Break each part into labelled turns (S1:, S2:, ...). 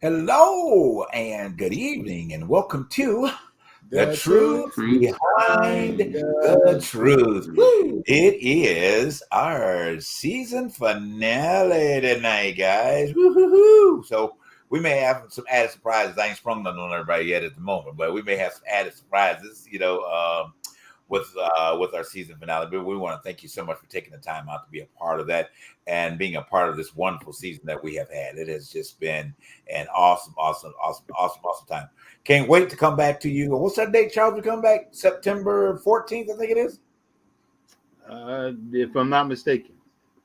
S1: Hello and good evening, and welcome to The
S2: The
S1: Truth
S2: truth
S1: Behind the
S2: the
S1: Truth.
S2: Woo!
S1: It is our season finale tonight, guys. Woo-hoo-hoo. So we may have some added surprises. I ain't sprung none on everybody yet at the moment, but we may have some added surprises, with our season finale. But we want to thank you so much for taking the time out to be a part of that and being a part of this wonderful season that we have had. It has just been an awesome time. Can't wait to come back to you. What's that date, Charles? We come back September 14th, I think it is.
S2: If I'm not mistaken.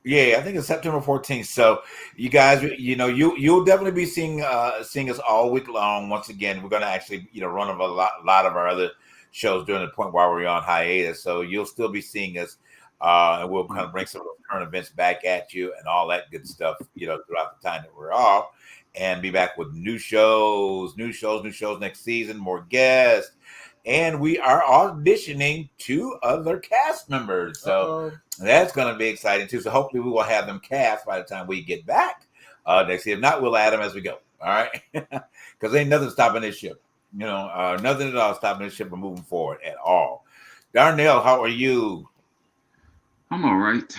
S1: Yeah, I think it's September 14th. So you guys, you'll definitely be seeing us all week long. Once again, we're gonna actually, run a lot of our other shows during the point while we're on hiatus. So you'll still be seeing us, and we'll kind of bring some of those current events back at you and all that good stuff, throughout the time that we're off, and be back with new shows next season, more guests, and we are auditioning 2 other cast members. So.
S2: Uh-oh.
S1: That's going to be exciting too. So hopefully we will have them cast by the time we get back next year. If not, we'll add them as we go. All right, because ain't nothing stopping this ship. Nothing at all stopping this ship from moving forward at all. Darnell, how are you?
S3: I'm all right.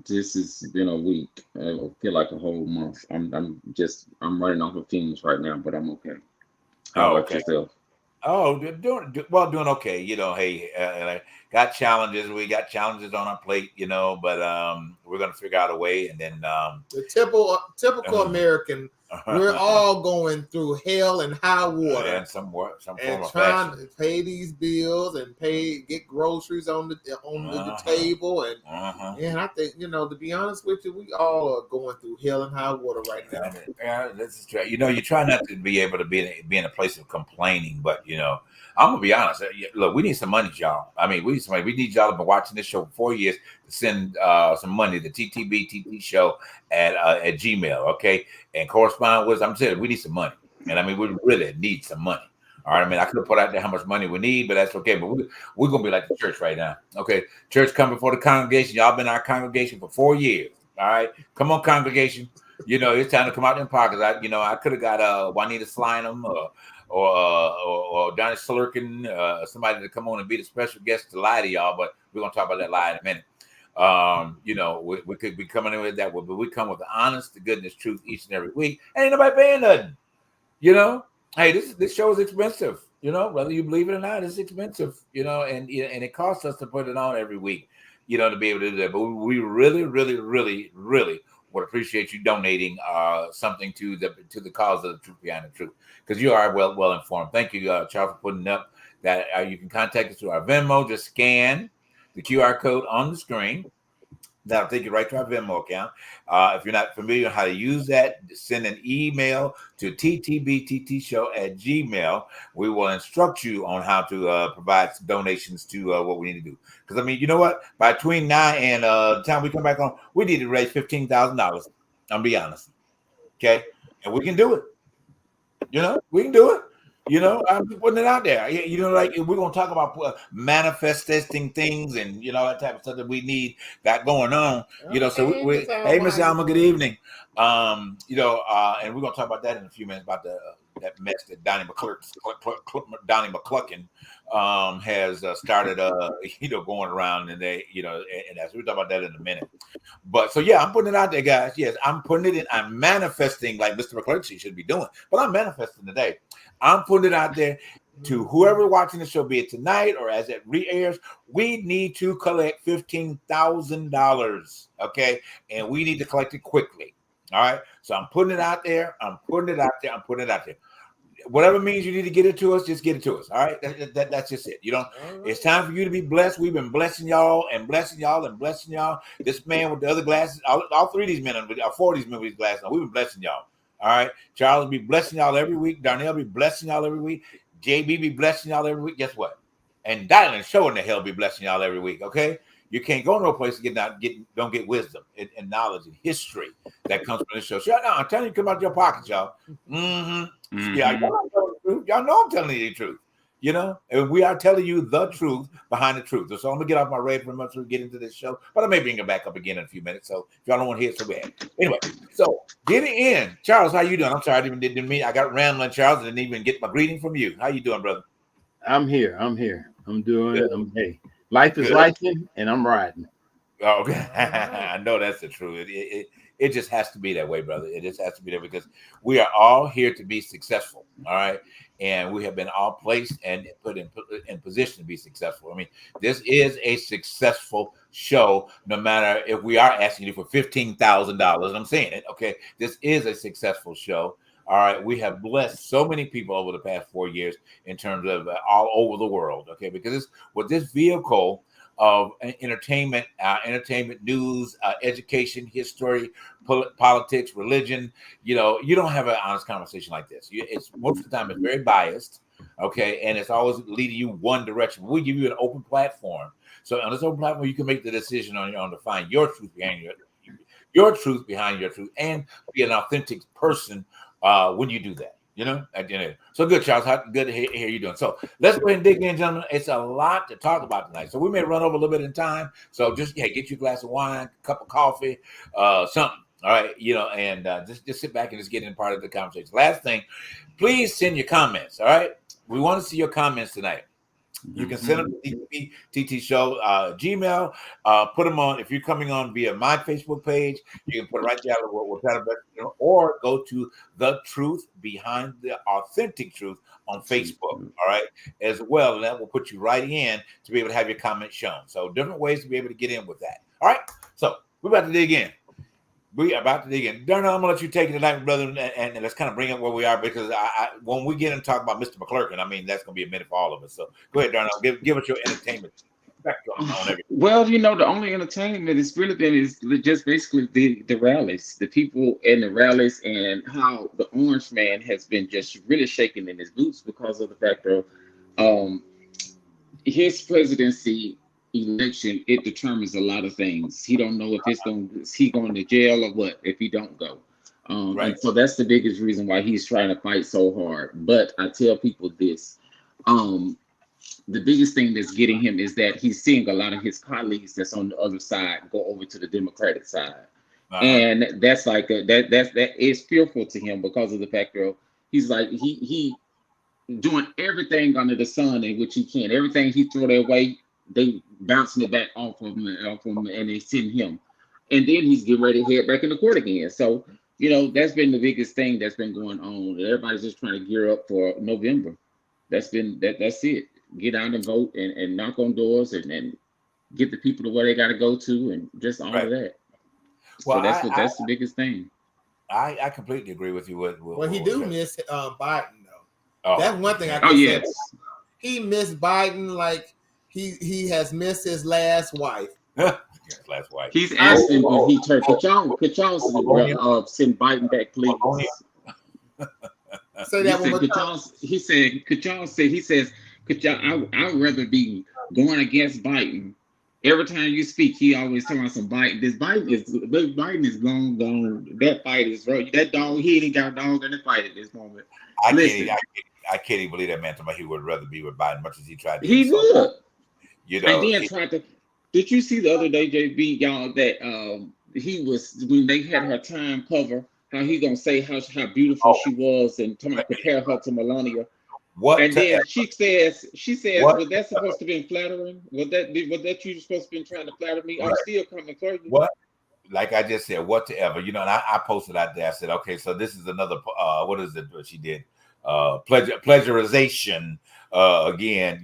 S3: This has been a week. I feel like a whole month. I'm running off of fumes right now, but I'm okay. How
S1: Oh,
S3: about
S1: okay.
S3: yourself?
S1: Oh, doing okay. Hey, got challenges. We got challenges on our plate, but we're gonna figure out a way, and then
S2: The typical American, we're all going through hell and high water
S1: and some form
S2: and
S1: of
S2: trying
S1: fashion.
S2: to pay these bills and get groceries on the table, and I think to be honest with you, we all are going through hell and high water right now.
S1: Yeah, this is true. You try not to be able to be in a place of complaining, but I'm gonna be honest. Look, we need some money, y'all. I mean, we need some money. We need y'all to be watching this show for 4 years to send some money to TTB Show at Gmail, okay, and correspond with us. I'm saying we need some money, and I mean we really need some money. All right, I mean I could have put out there how much money we need, but that's okay. But we're gonna be like the church right now, okay? Church come before the congregation. Y'all been our congregation for 4 years. All right, come on, congregation. It's time to come out in pockets. I could have got Juanita Slynam or Donnie Slurkin, somebody to come on and be the special guest to lie to y'all, but we're gonna talk about that lie in a minute. We could be coming in with that, but we come with the honest to goodness truth each and every week. Ain't nobody paying nothing. Hey, this show is expensive. Whether you believe it or not, it's expensive. And it costs us to put it on every week. To be able to do that. But we really, really, really, really would appreciate you donating something to the cause of the truth behind the truth, because you are well informed. Thank you, Charles, for putting up that. You can contact us through our Venmo. Just scan the QR code on the screen. That'll take you right to our Venmo account. If you're not familiar with how to use that, send an email to ttbttshow@gmail. We will instruct you on how to provide donations to what we need to do. Because, I mean, you know what? Between now and the time we come back on, we need to raise $15,000. I'll be honest. Okay? And we can do it. We can do it. I'm putting it out there. Like we're gonna talk about manifesting things and that type of stuff that we need got going on. So hey, Miss Alma, good evening. And we're gonna talk about that in a few minutes about that mess that Donnie McCluckin has started going around, and they and as we'll talk about that in a minute. But so yeah, I'm putting it out there, guys. Yes, I'm putting it in. I'm manifesting like Mr. McClurky should be doing, but I'm manifesting today. I'm putting it out there to whoever watching the show, be it tonight or as it re-airs. We need to collect $15,000, okay? And we need to collect it quickly. All right. So I'm putting it out there. I'm putting it out there. Whatever means you need to get it to us, just get it to us. All right. That's just it. It's time for you to be blessed. We've been blessing y'all and blessing y'all and blessing y'all. This man with the other glasses, all 3 of these men, 4 of these men with these glasses, we've been blessing y'all. All right. Charles will be blessing y'all every week. Darnell will be blessing y'all every week. JB be blessing y'all every week. Guess what? And Dylan Show in the hell be blessing y'all every week. Okay. You can't go no place to don't get wisdom and knowledge and history that comes from this show. So I'm telling you, come out your pockets, y'all. Yeah, y'all know I'm telling you the truth. and we are telling you the truth behind the truth. So I'm gonna get off my rant for much to get into this show, but I may bring it back up again in a few minutes. So if y'all don't want to hear it, so bad. Anyway, so getting in, Charles, how you doing? I'm sorry, I didn't mean I got rambling, Charles. I didn't even get my greeting from you. How you doing, brother?
S4: I'm here. I'm doing it. Hey, life is life, and I'm riding.
S1: Oh, okay. I know that's the truth. It just has to be that way, brother. It just has to be there because we are all here to be successful. All right. And we have been all placed and put in position to be successful. I mean, this is a successful show, no matter if we are asking you for $15,000. I'm saying it. Okay. This is a successful show. All right. We have blessed so many people over the past 4 years in terms of all over the world. Okay. Because with this vehicle of entertainment, news, education, history, politics, religion. You don't have an honest conversation like this. It's most of the time it's very biased, okay, and it's always leading you one direction. We give you an open platform, so on this open platform, you can make the decision on to find your truth behind your truth behind your truth, and be an authentic person when you do that. So good, Charles. Good to hear you doing. So let's go ahead and dig in, gentlemen. It's a lot to talk about tonight, so we may run over a little bit in time. So just get you a glass of wine, a cup of coffee, something. All right, and just sit back and just get in part of the conversation. Last thing, please send your comments. All right, we want to see your comments tonight. You can send them to TT Show Gmail. Put them on if you're coming on via my Facebook page. You can put it right there. Or go to The Truth Behind the Authentic Truth on Facebook. All right, as well, and that will put you right in to be able to have your comments shown. So different ways to be able to get in with that. All right, so we're about to dig in. We are about to dig in. Darnell, I'm gonna let you take it tonight, brother, and let's kind of bring up where we are because when we get and talk about Mr. McClurkin, I mean that's gonna be a minute for all of us. So go ahead, Darnell, give us your entertainment spectrum on everything.
S3: Well, the only entertainment is really been is just basically the rallies, the people in the rallies, and how the Orange Man has been just really shaking in his boots because of the fact of his presidency election. It determines a lot of things. He don't know if he going to jail or what if he don't go. Right. And so that's the biggest reason why he's trying to fight so hard. But I tell people this, the biggest thing that's getting him is that he's seeing a lot of his colleagues that's on the other side go over to the Democratic side. And that's like that is fearful to him because of the fact that he's like he doing everything under the sun in which he can. Everything he throw their way, they bouncing it back off of him, and they send him. And then he's getting ready to head back in the court again. So, that's been the biggest thing that's been going on. Everybody's just trying to gear up for November. That's it. Get out and vote and knock on doors and get the people to where they got to go to and just all of that. Well, so that's the biggest thing.
S1: I completely agree with you.
S2: Well, he do miss Biden though.
S1: Oh.
S2: That's one thing I can say. He missed Biden like he has missed his last wife.
S1: Last wife.
S3: He's asking when he turned. Could y'all send Biden back, please?
S2: Say that one more time.
S3: He said, could y'all say? He says, could y'all? I'd rather be going against Biden. Every time you speak, he always talking about some Biden. Biden is gone. That fight is right. That dog, he ain't got a dog in the fight at this moment.
S1: I can't even believe that man. He would rather be with Biden much as he tried to.
S3: He would.
S1: And
S3: then tried to. Did you see the other day, JB, y'all, that he was when they had her time cover? How he gonna say how beautiful she was and compare her to Melania?
S1: What?
S3: And then she says, was that supposed to be flattering? Was that you supposed to be trying to flatter me? Right. I'm still coming for you.
S1: What? Like I just said, whatever. And I posted out there. I said, okay, so this is another. What is it? What she did? Pleasurization. Again,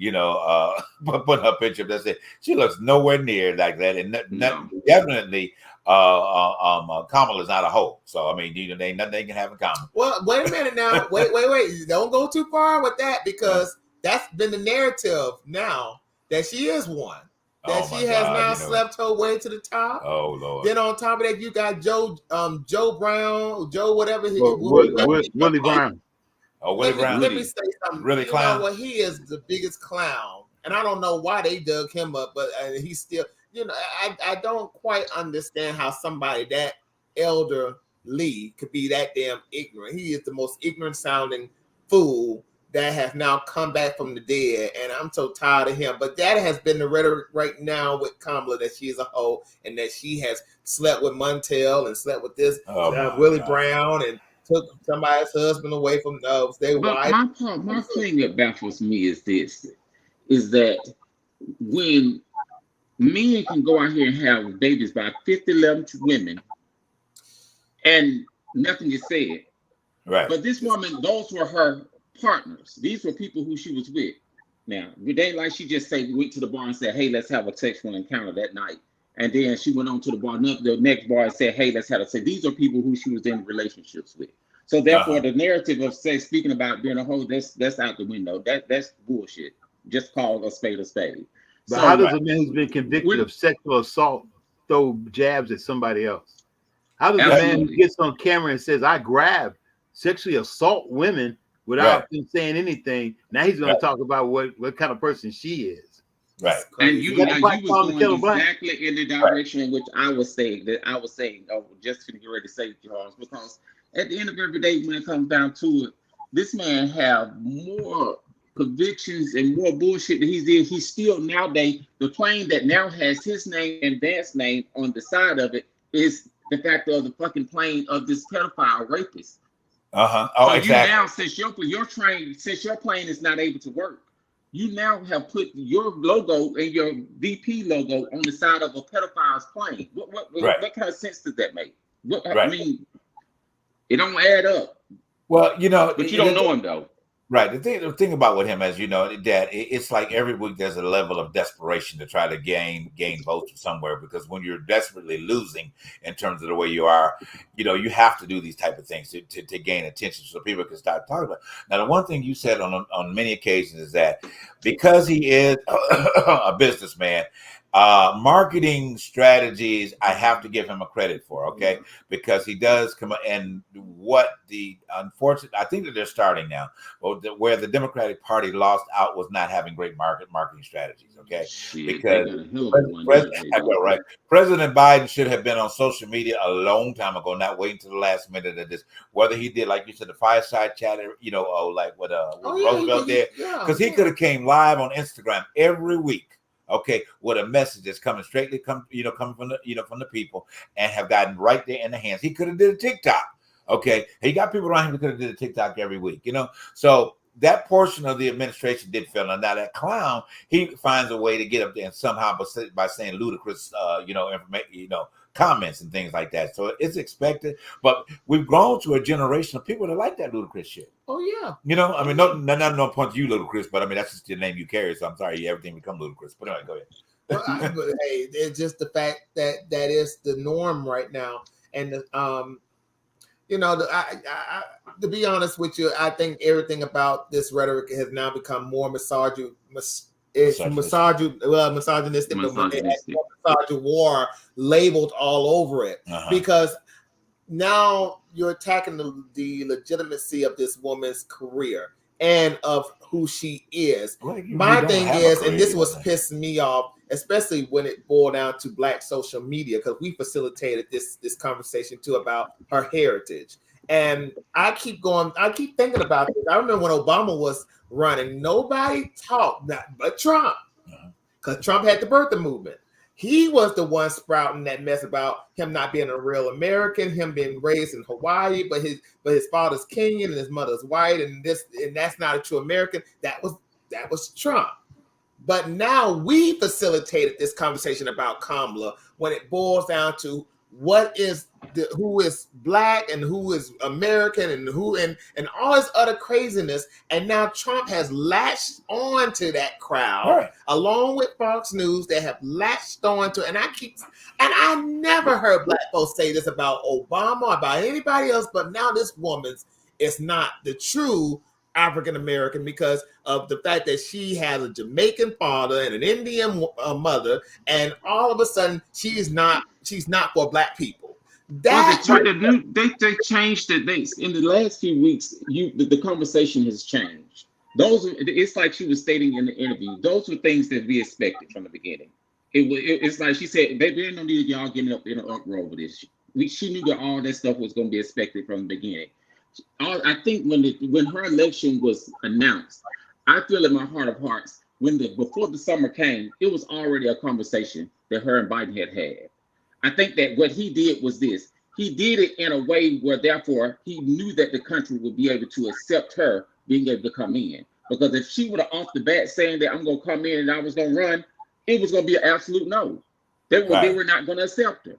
S1: put her picture up. That's it. She looks nowhere near like that, and definitely, Kamala's not a hoe. So I mean, there ain't nothing they can have in common.
S2: Well, wait a minute now. Wait. Don't go too far with that because that's been the narrative now that she is one. That she has now slept her way to the top.
S1: Oh Lord!
S2: Then on top of that, you got Joe Brown, Joe whatever.
S4: Willie Brown.
S1: Oh, Willie Brown.
S2: Let me say something.
S1: Really clown.
S2: Well, he is the biggest clown, and I don't know why they dug him up, but he's still. I don't quite understand how somebody that elderly could be that damn ignorant. He is the most ignorant sounding fool that have now come back from the dead, and I'm so tired of him. But that has been the rhetoric right now with Kamala, that she is a hoe and that she has slept with Montel and slept with this Willie Brown and took somebody's husband away from their wife.
S3: My thing that baffles me is this: is that when men can go out here and have babies by 50, 11 women, and nothing is said.
S1: Right.
S3: But this woman, those were her partners. These were people who she was with. Now, it ain't like she just went to the bar and said, "Hey, let's have a sexual encounter that night." And then she went on to the next bar and said, "Hey, let's have a sex." These are people who she was in relationships with. So therefore, the narrative of speaking about being a hoe, that's out the window. That's bullshit. Just call a spade a spade.
S4: But so, how does a man who's been convicted of sexual assault throw jabs at somebody else? How does a man who gets on camera and says, "I grabbed sexually assault women" without them saying anything, now he's going to talk about what kind of person she is?
S3: Right. And you was going exactly in the direction in which I was saying, just to get ready to say, Charles, because at the end of every day, when it comes down to it, this man have more convictions and more bullshit that he's in. He's still nowadays, the plane that now has his name and Vance's name on the side of it is the fact of the fucking plane of this pedophile rapist.
S1: Oh,
S3: so
S1: exactly.
S3: You now, since your plane is not able to work, you now have put your logo and your VP logo on the side of a pedophile's plane. What kind of sense does that make? I mean, it don't add up.
S1: Well,
S3: but you don't know him though.
S1: Right. The thing about with him, as you know, that it's like every week there's a level of desperation to try to gain votes somewhere, because when you're desperately losing in terms of the way you are, you have to do these type of things to gain attention so people can start talking about it. Now, the one thing you said on many occasions is that because he is a businessman, marketing strategies, I have to give him a credit for, okay? Because he does come, and what the unfortunate, I think that they're starting now, where the Democratic Party lost out was not having great marketing strategies, okay? Because President Biden should have been on social media a long time ago, not waiting to the last minute of this, whether he did, like you said, the fireside chat, like what Roosevelt did, because he could have came live on Instagram every week, okay, with a message that's coming from the people, and have gotten right there in the hands. He could have did a TikTok, okay. He got people around him who could have did a TikTok every week, So that portion of the administration did fail. And now that clown, he finds a way to get up there and somehow by saying ludicrous, information, comments and things like that. So it's expected, but we've grown to a generation of people that like that ludicrous shit.
S2: Oh yeah.
S1: I mean, no point to you, ludicrous, but I mean that's just the name you carry. So I'm sorry, everything become ludicrous. But anyway, go ahead.
S2: But hey, it's just the fact that is the norm right now, and to be honest with you, I think everything about this rhetoric has now become more misogynistic, war labeled all over it, because now you're attacking the legitimacy of this woman's career and of who she is. My thing is, and this was pissing me off, especially when it boiled down to Black social media, because we facilitated this conversation too about her heritage. And I keep thinking about this. I remember when Obama was running, nobody talked, but Trump, because Trump had the birther movement. He was the one sprouting that mess about him not being a real American, him being raised in Hawaii, but his father's Kenyan and his mother's white, and that's not a true American. That was Trump. But now we facilitated this conversation about Kamala when it boils down to who is Black and who is American and who and all this other craziness. And now Trump has latched on to that crowd, along with Fox News. They have latched on to, and I never heard Black folks say this about Obama, about anybody else, but now this woman's is not the true African American because of the fact that she has a Jamaican father and an Indian mother, and all of a sudden she's not for Black people.
S3: They changed it. In the last few weeks, the conversation has changed. It's like she was stating in the interview. Those were things that we expected from the beginning. It's like she said, "There no need of y'all getting up in an uproar over this." She knew that all that stuff was going to be expected from the beginning. I think when her election was announced, I feel in my heart of hearts before the summer came, it was already a conversation that her and Biden had. I think that what he did was this. He did it in a way where, therefore, he knew that the country would be able to accept her being able to come in. Because if she would have off the bat saying that I'm going to come in and I was going to run, it was going to be an absolute no. They were not going to accept her.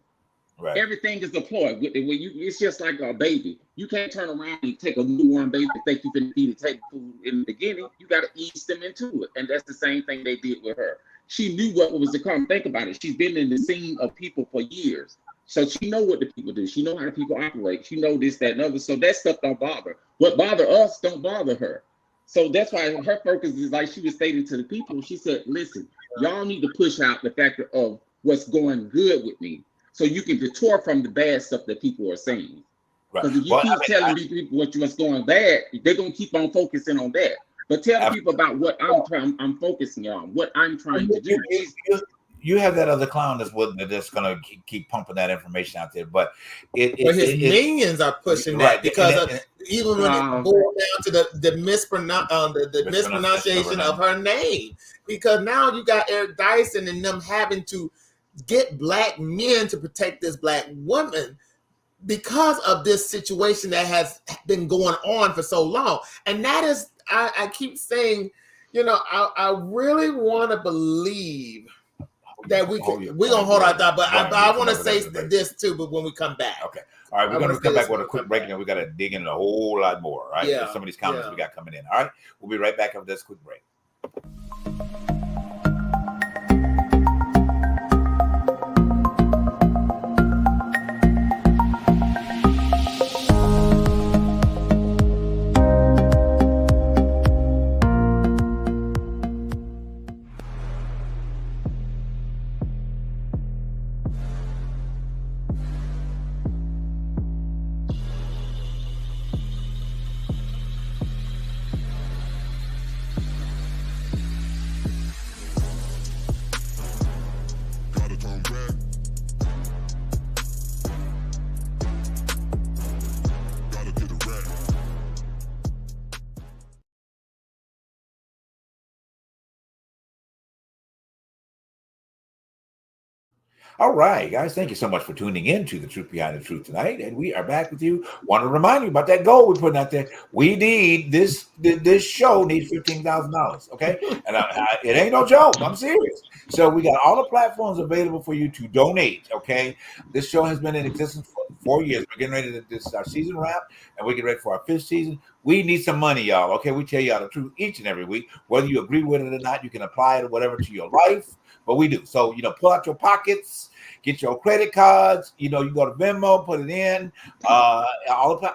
S3: Right. Everything is deployed. It's just like a baby. You can't turn around and take a newborn baby and think you can feed and take food in the beginning. You got to ease them into it. And that's the same thing they did with her. She knew what was to come. Think about it. She's been in the scene of people for years. So she know what the people do. She know how the people operate. She know this, that, and other. So that stuff don't bother. What bother us don't bother her. So that's why her focus is like she was stating to the people. She said, listen, y'all need to push out the factor of what's going good with me. So you can detour from the bad stuff that people are saying. Because if you keep telling people what's going bad, they're gonna keep on focusing on that. But tell people about what I'm focusing on, what I'm trying to do.
S1: You have that other clown that's gonna keep pumping that information out there, but
S2: his minions are pushing that because even when it boils down to the mispronunciation of her name, because now you got Eric Dyson and them having to get black men to protect this black woman because of this situation that has been going on for so long. And that is, I keep saying, I really want to believe that we're gonna hold our thought, but I want to say this too. But when we come back,
S1: okay, all right, we're gonna come back with a quick break, and we got to dig in a whole lot more. Right,
S2: yeah,
S1: some of these comments we got coming in. All right, we'll be right back after this quick break. All right, guys, thank you so much for tuning in to The Truth Behind the Truth tonight. And we are back with you. Want to remind you about that goal we're putting out there. We need this show needs $15,000, okay? And it ain't no joke. I'm serious. So we got all the platforms available for you to donate, okay? This show has been in existence for 4 years. We're getting ready to this our season wrap, and we're getting ready for our 5th season. We need some money, y'all, okay? We tell y'all the truth each and every week. Whether you agree with it or not, you can apply it or whatever to your life. But we do. So, pull out your pockets, get your credit cards, you go to Venmo, put it in,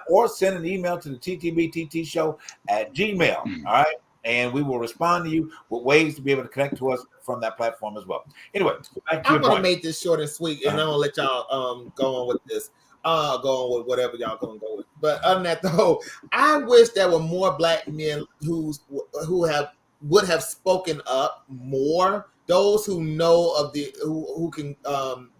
S1: or send an email to the ttbttshow@gmail. All right. And we will respond to you with ways to be able to connect to us from that platform as well. Anyway,
S2: I'm going to make this short and sweet, and I'm going to let y'all go on with this. Go on with whatever y'all going to go with. But other than that, though, I wish there were more black men who would have spoken up more. Those who know of who can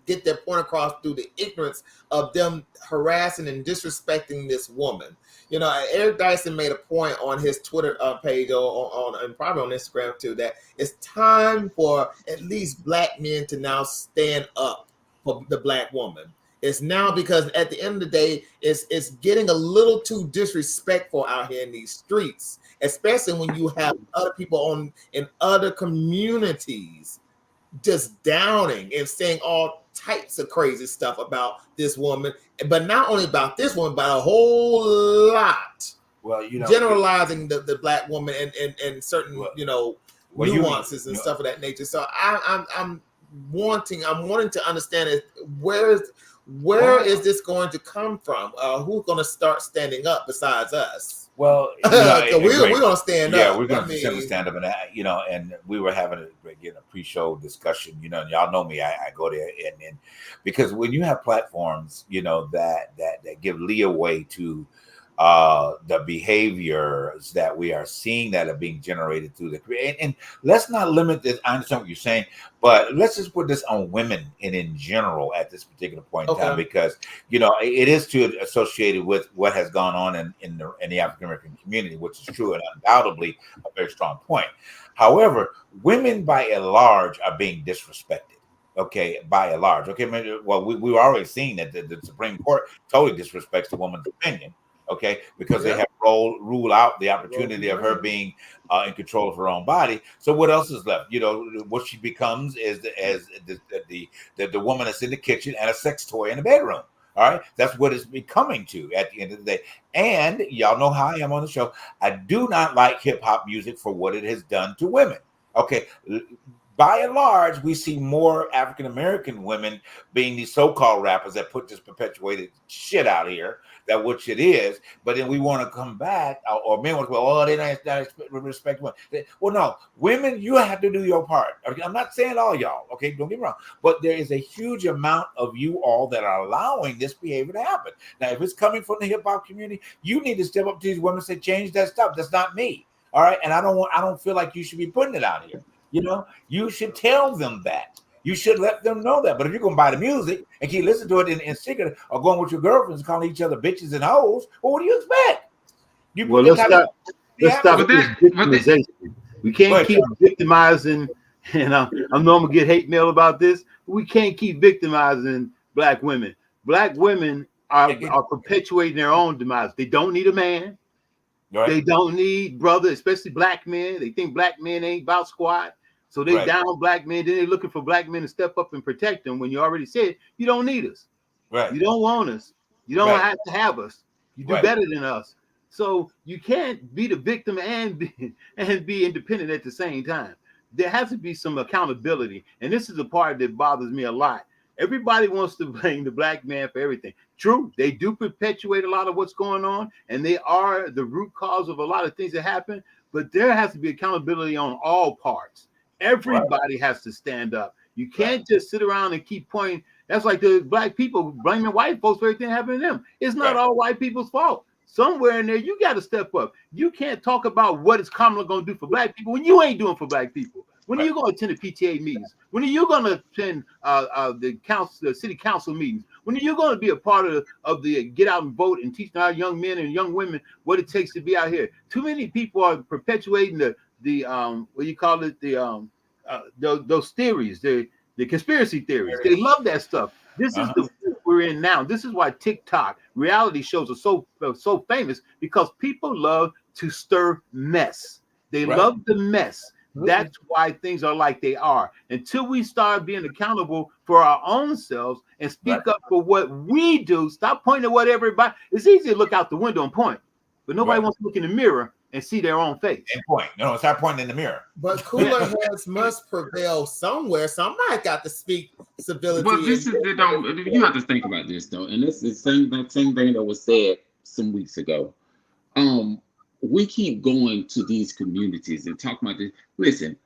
S2: get their point across through the ignorance of them harassing and disrespecting this woman. Eric Dyson made a point on his Twitter page and probably on Instagram too, that it's time for at least black men to now stand up for the black woman. It's now, because at the end of the day, it's getting a little too disrespectful out here in these streets, especially when you have other people in other communities just downing and saying all types of crazy stuff about this woman, but not only about this woman, but a whole lot.
S1: Well,
S2: generalizing the black woman and certain nuances and stuff of that nature. So I'm wanting to understand is where is this going to come from? Who's going to start standing up besides us?
S1: Well,
S2: we're going to stand up.
S1: Yeah, we're going to stand up, and and we were having a pre-show discussion. And y'all know me. I go there, and because when you have platforms, that give leeway to the behaviors that we are seeing that are being generated through the and let's not limit this. I understand what you're saying, but let's just put this on women and in general at this particular point in time, because it is too associated with what has gone on in the African American community, which is true and undoubtedly a very strong point. However, women by and large are being disrespected. Okay, by and large. Okay, well, we were already seeing that the Supreme Court totally disrespects the woman's opinion. Okay, because they have ruled out the opportunity of her being in control of her own body. So what else is left? What she becomes is the woman that's in the kitchen and a sex toy in the bedroom. All right, that's what it's becoming to at the end of the day. And y'all know how I am on the show. I do not like hip hop music for what it has done to women. Okay. By and large, we see more African American women being these so-called rappers that put this perpetuated shit out here, that which it is. But then we want to come back, or men want to go, oh, they don't respect women. Well, no, women, you have to do your part. Okay? I'm not saying all y'all, okay? Don't get me wrong. But there is a huge amount of you all that are allowing this behavior to happen. Now, if it's coming from the hip-hop community, you need to step up to these women and say, change that stuff. That's not me. All right? And I don't feel like you should be putting it out here. You should tell them that. You should let them know that. But if you're going to buy the music and keep listening to it in secret, or going with your girlfriends calling each other bitches and hoes, well, what do you expect?
S4: Let's stop this victimization. We can't keep victimizing, and I know I'm going to get hate mail about this. We can't keep victimizing black women. Black women are perpetuating their own demise. They don't need a man. Right. They don't need brother, especially black men. They think black men ain't about squat. So they down black men. Then they're looking for black men to step up and protect them when you already said you don't need us. Right. You don't want us. You don't have to have us. You do better than us. So you can't be the victim and be independent at the same time. There has to be some accountability. And this is the part that bothers me a lot. Everybody wants to blame the black man for everything. True, they do perpetuate a lot of what's going on, and they are the root cause of a lot of things that happen, but there has to be accountability on all parts. Everybody has to stand up. You can't just sit around and keep pointing. That's like the black people blaming white folks for everything happening to them. It's not all white people's fault. Somewhere in there, you got to step up. You can't talk about what is Kamala going to do for black people when you ain't doing for black people. When are you going to attend the PTA meetings? When are you going to attend the city council meetings? When are you going to be a part of the get out and vote and teach our young men and young women what it takes to be out here? Too many people are perpetuating the what you call it, those theories, the conspiracy theories. They love that stuff. This is the we're in now. This is why TikTok reality shows are so famous, because people love to stir mess. They love the mess. That's why things are like they are. Until we start being accountable for our own selves and speak up for what we do, stop pointing at what everybody. It's easy to look out the window and point, but nobody wants to look in the mirror and see their own face.
S1: And point. No, start pointing in the mirror.
S2: But cooler heads must prevail somewhere. Somebody got to speak civility.
S3: But this is you have to think about this though, and this is that same thing that was said some weeks ago. We keep going to these communities and talking about this. Listen,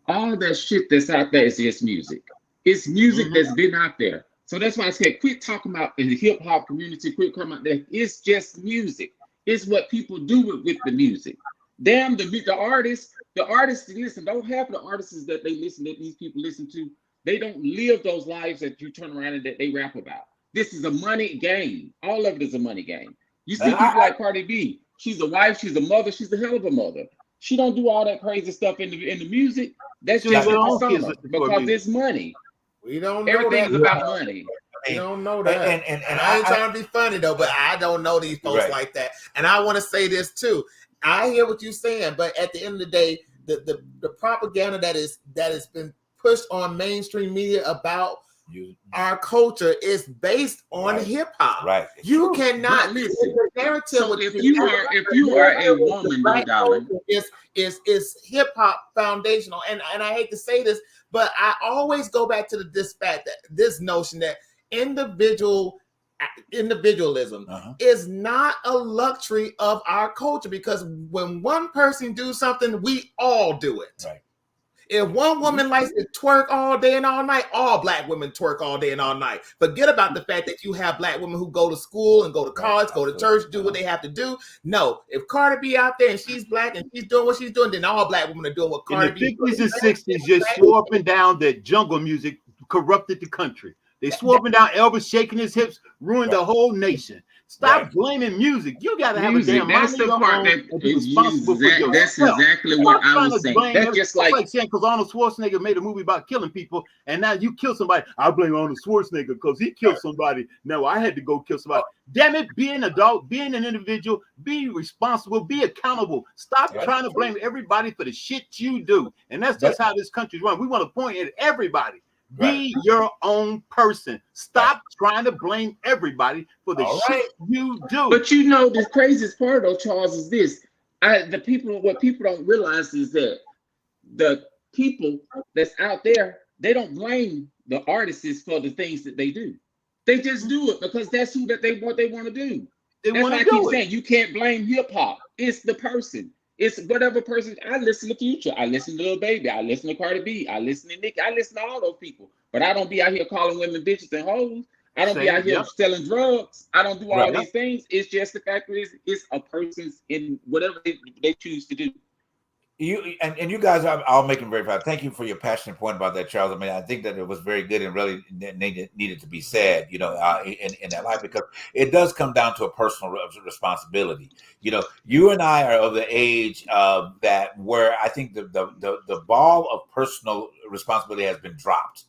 S3: all that shit that's out there is just music. It's music that's been out there. So that's why I said, quit talking about in the hip hop community, quit talking about that. It's just music. It's what people do with the music. Damn, the artists, listen, don't have the artists that these people listen to. They don't live those lives that you turn around and that they rap about. This is a money game. All of it is a money game. You see people like Cardi B. She's a wife, she's a mother, she's a hell of a mother. She don't do all that crazy stuff in the music. That's just persona, because it's money.
S2: We don't know
S3: everything is about money.
S2: We don't know that. And I ain't trying to be funny though, but I don't know these folks like that. And I want to say this too. I hear what you're saying, but at the end of the day, the propaganda that has been pushed on mainstream media about our culture is based on hip hop.
S1: Right.
S2: You cannot listen. The narrative.
S3: So if you are a woman, darling,
S2: is hip hop foundational. And I hate to say this, but I always go back to this notion that individualism is not a luxury of our culture, because when one person do something, we all do it.
S1: Right.
S2: If one woman likes to twerk all day and all night, all black women twerk all day and all night. Forget about the fact that you have black women who go to school and go to college, go to church, do what they have to do. No, if Cardi B out there and she's black and she's doing what she's doing, then all black women are doing what Cardi B.
S4: In the 50s and 60s, just swore up and down that jungle music corrupted the country. They swore up and down Elvis shaking his hips, ruined the whole nation. Stop blaming music. You got to have a damn mind.
S3: That's the part that is responsible for yourself. That's exactly what I was saying. That's just like
S4: saying because Arnold Schwarzenegger made a movie about killing people, and now you kill somebody. I blame Arnold Schwarzenegger because he killed somebody. No, I had to go kill somebody. Damn it, be an adult, be an individual, be responsible, be accountable. Stop trying to blame everybody for the shit you do. And that's just how this country's run. We want to point at everybody. Be your own person. Stop trying to blame everybody for the shit you do.
S3: But you know, the craziest part though, Charles, is this. What people don't realize is that the people that's out there, they don't blame the artists for the things that they do. They just do it because that's what they want to do. That's why I keep saying you can't blame hip hop. It's the person. It's whatever person. I listen to Future. I listen to Lil Baby. I listen to Cardi B. I listen to Nicki. I listen to all those people. But I don't be out here calling women bitches and hoes. I don't be out here selling drugs. I don't do all these things. It's just the fact that it's a person's in whatever they choose to do.
S1: You and you guys, I'll make them very proud. Thank you for your passionate point about that, Charles. I mean, I think that it was very good and really needed to be said, in that life, because it does come down to a personal responsibility. You and I are of the age that where I think the ball of personal responsibility has been dropped.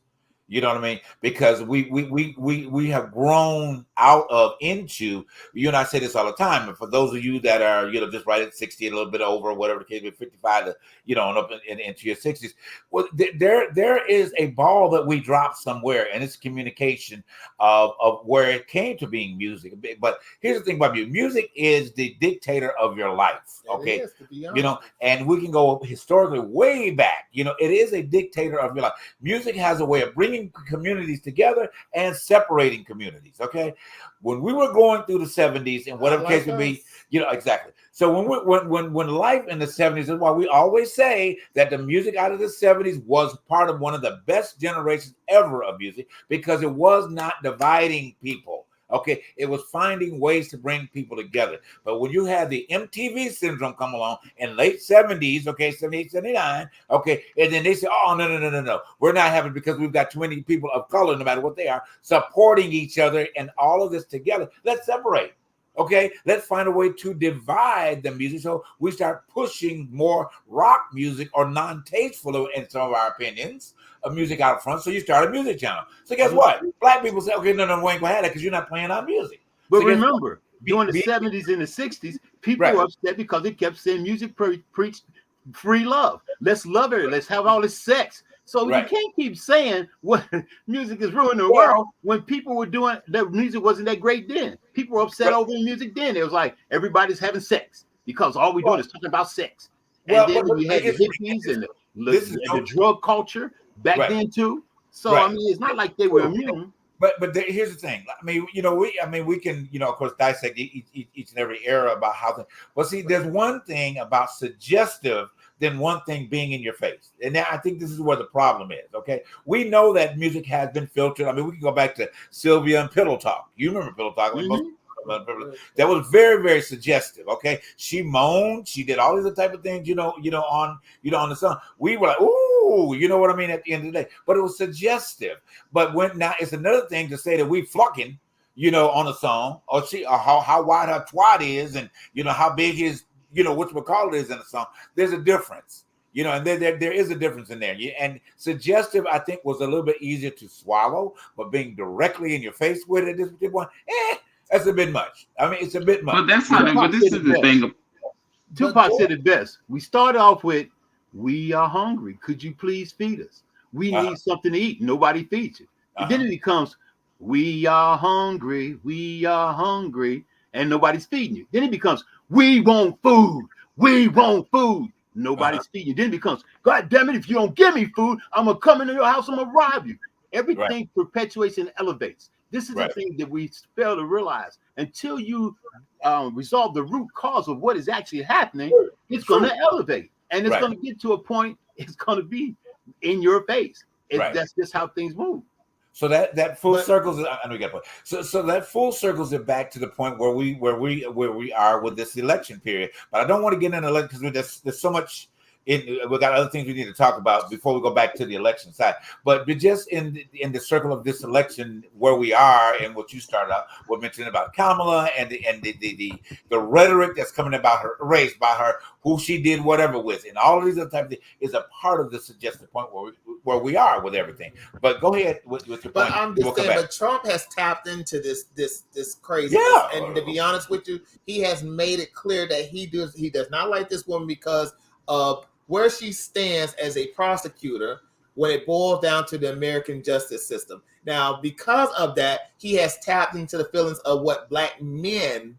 S1: You know what I mean? Because we have grown out of into, you and I say this all the time. And for those of you that are, just right at 60, a little bit over, whatever the case, 55 to, and up into your 60s, well, there is a ball that we dropped somewhere, and it's communication of where it came to being music. But here's the thing about music. Music is the dictator of your life. Okay. It is, and we can go historically way back. It is a dictator of your life. Music has a way of bringing communities together and separating communities. Okay, when we were going through the 70s and whatever case would be, exactly. So when life in the 70s is why we always say that the music out of the 70s was part of one of the best generations ever of music, because it was not dividing people. Okay, it was finding ways to bring people together. But when you had the MTV syndrome come along in late 70s, okay, 78, 79, okay, and then they say, oh, no, we're not having, because we've got too many people of color, no matter what they are, supporting each other and all of this together. Let's separate. Okay, let's find a way to divide the music. So we start pushing more rock music or non-tasteful, in some of our opinions, of music out front. So you start a music channel. So guess what? Black people say, okay, no, we ain't gonna have that because you're not playing our music.
S4: But so remember, during the 70s and the 60s, people were upset because they kept saying music preached free love. Let's love her. Let's have all this sex. So you can't keep saying what music is ruining the world when people were doing that. Music wasn't that great then. People were upset over the music then. It was like everybody's having sex because all we're doing is talking about sex. And then we had the hippies and the drug culture back then too. So I mean, it's not like they were immune.
S1: But here's the thing. I mean, we can, of course, dissect each and every era about how. But see, there's one thing about suggestive than one thing being in your face. And now I think this is where the problem is, okay? We know that music has been filtered. I mean, we can go back to Sylvia and Pillow Talk. You remember Pillow Talk? I mean, that was very, very suggestive, okay? She moaned. She did all these type of things, on the song. We were like, ooh, you know what I mean, at the end of the day. But it was suggestive. But now it's another thing to say that we flocking, on a song, or how wide her twat is, and, how big his, whatchamacallit is in the song. There's a difference, and there is a difference in there. And suggestive, I think, was a little bit easier to swallow, but being directly in your face with it, this particular one, that's a bit much. I mean, it's a bit much.
S3: But that's how. But this is the thing.
S4: Tupac said it best. We started off with, "We are hungry. Could you please feed us? We need something to eat. Nobody feeds you." And then it becomes, "We are hungry. We are hungry," and nobody's feeding you. Then it becomes, "We want food. We want food." Nobody's feeding you. Then it becomes, "God damn it, if you don't give me food, I'm going to come into your house, I'm going to rob you." Everything perpetuates and elevates. This is the thing that we fail to realize. Until you resolve the root cause of what is actually happening, it's going to elevate. And it's going to get to a point, it's going to be in your face.
S1: Right.
S4: That's just how things move.
S1: So that full circles. I know you got a point. So that full circles it back to the point where we are with this election period. But I don't want to get into election because there's so much. We got other things we need to talk about before we go back to the election side. But just in the circle of this election, where we are and what you started out, what mentioned about Kamala and the rhetoric that's coming about her race, about her who she did whatever with, and all of these other types of things is a part of the suggested point where we are with everything. But go ahead with your point.
S2: But I'm just saying, but Trump has tapped into this crazy.
S1: Yeah.
S2: And to be honest with you, he has made it clear that he does not like this woman because of where she stands as a prosecutor when it boils down to the American justice system. Now, because of that, he has tapped into the feelings of what black men,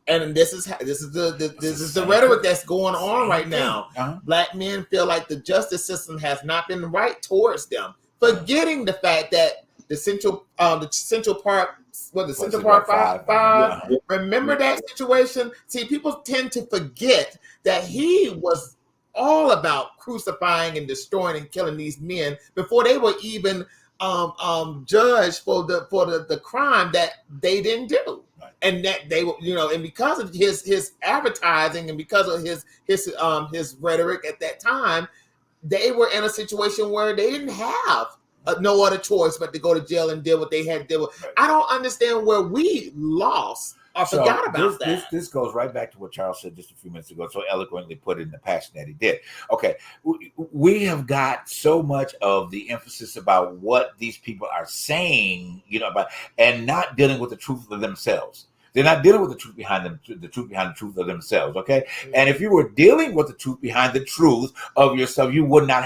S2: and this is the rhetoric that's going on right now.
S1: Uh-huh.
S2: Black men feel like the justice system has not been right towards them, forgetting the fact that the Central Park. Central Park Five. Yeah. Remember that situation? See, people tend to forget that he was all about crucifying and destroying and killing these men before they were even judged for the crime that they didn't do. Right. And that they were, and because of his advertising and because of his rhetoric at that time, they were in a situation where they didn't have no other choice but to go to jail and deal what they had to deal with. Right. I don't understand where we lost. I forgot about that.
S1: This goes right back to what Charles said just a few minutes ago, so eloquently put in the passion that he did. Okay, we have got so much of the emphasis about what these people are saying, about, and not dealing with the truth of themselves. They're not dealing with the truth behind them, the truth behind the truth of themselves. Okay, and if you were dealing with the truth behind the truth of yourself, you would not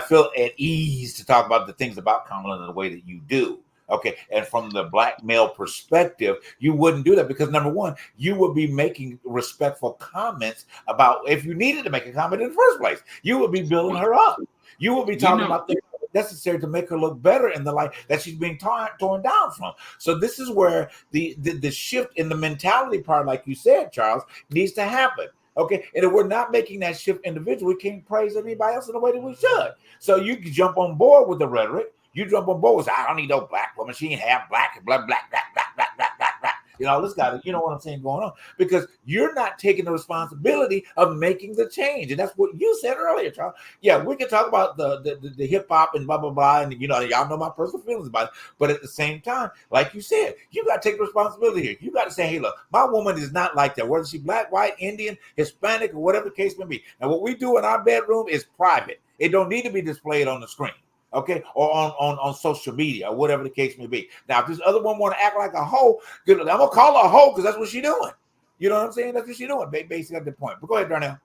S1: feel at ease to talk about the things about Kamala in the way that you do. Okay, and from the black male perspective, you wouldn't do that because number one, you would be making respectful comments about if you needed to make a comment in the first place, you would be building her up. You would be talking about things necessary to make her look better in the light that she's being torn down from. So this is where the shift in the mentality part, like you said, Charles, needs to happen. Okay, and if we're not making that shift individually, we can't praise anybody else in the way that we should. So you can jump on board with the rhetoric. You jump on board and say, I don't need no black woman. She ain't half black, blah, blah, blah, blah, blah, blah, blah, blah. This guy, you know what I'm saying, going on. Because you're not taking the responsibility of making the change. And that's what you said earlier, Charles. Yeah, we can talk about the hip hop and blah, blah, blah. And, y'all know my personal feelings about it. But at the same time, like you said, you got to take responsibility here. You got to say, hey, look, my woman is not like that. Whether she's black, white, Indian, Hispanic, or whatever the case may be. And what we do in our bedroom is private. It don't need to be displayed on the screen. Okay, or on social media or whatever the case may be. Now, if this other one want to act like a hoe, I'm gonna call her a hoe because that's what she's doing. You know what I'm saying? That's what she's doing. Basically, at the point. But go ahead, Darnell.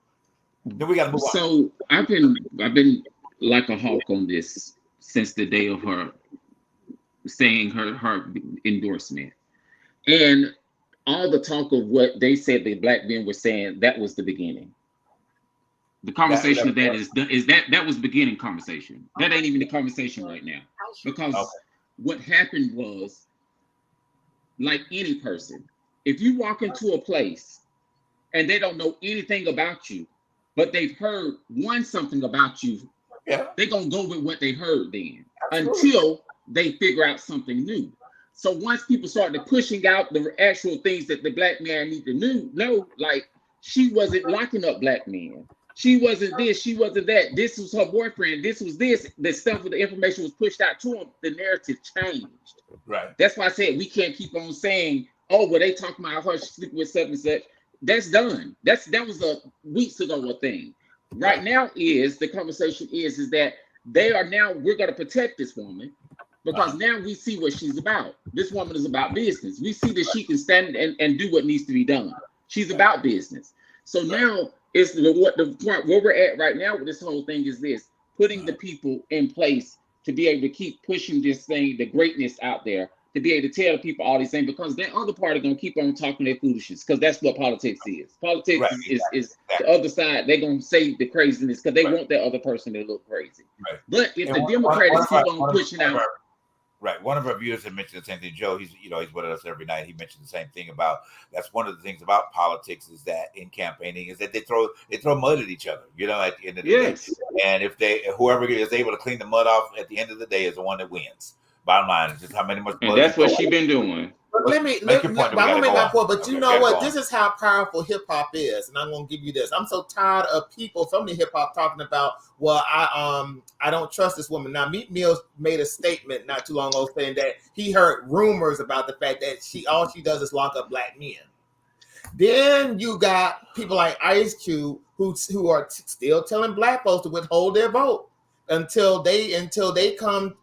S1: Then we got to move on.
S3: So I've been like a hawk on this since the day of her saying her endorsement, and all the talk of what they said the black men were saying. That was the beginning. The conversation that was beginning conversation. That ain't even the conversation right now. Because what happened was, like any person, if you walk into a place and they don't know anything about you, but they've heard something about you, they're gonna go with what they heard then. Absolutely. Until they figure out something new. So once people started pushing out the actual things that the black man need to know, like she wasn't locking up black men. She wasn't this, she wasn't that. This was her boyfriend. This was this. The stuff with the information was pushed out to him. The narrative changed. Right. That's why I said we can't keep on saying, oh, well, they talking about her sleeping with such and such. That's done. That was a weeks ago a thing. Right now the conversation is that we're gonna protect this woman because now we see what she's about. This woman is about business. We see that she can stand and do what needs to be done. She's about business. So now it's the point where we're at right now with this whole thing is this: putting the people in place to be able to keep pushing this thing, the greatness out there, to be able to tell people all these things, because that other party gonna keep on talking their foolishness, because that's what politics is. Politics is the other side. They're gonna say the craziness because they want that other person to look crazy. Right. But if the Democrats keep on pushing out,
S1: Right. One of our viewers had mentioned the same thing. Joe, he's with us every night. He mentioned the same thing about that's one of the things about politics is that in campaigning is that they throw mud at each other, at the end of the day. And if whoever is able to clean the mud off at the end of the day is the one that wins. Bottom line is just how many much.
S3: And that's what she's been doing.
S2: But I'm gonna make my point. But you know what? This is how powerful hip hop is, and I'm gonna give you this. I'm so tired of people, so many hip hop talking about, well, I don't trust this woman. Now, Meek Mill made a statement not too long ago saying that he heard rumors about the fact that all she does is lock up black men. Then you got people like Ice Cube who are still telling black folks to withhold their vote until they come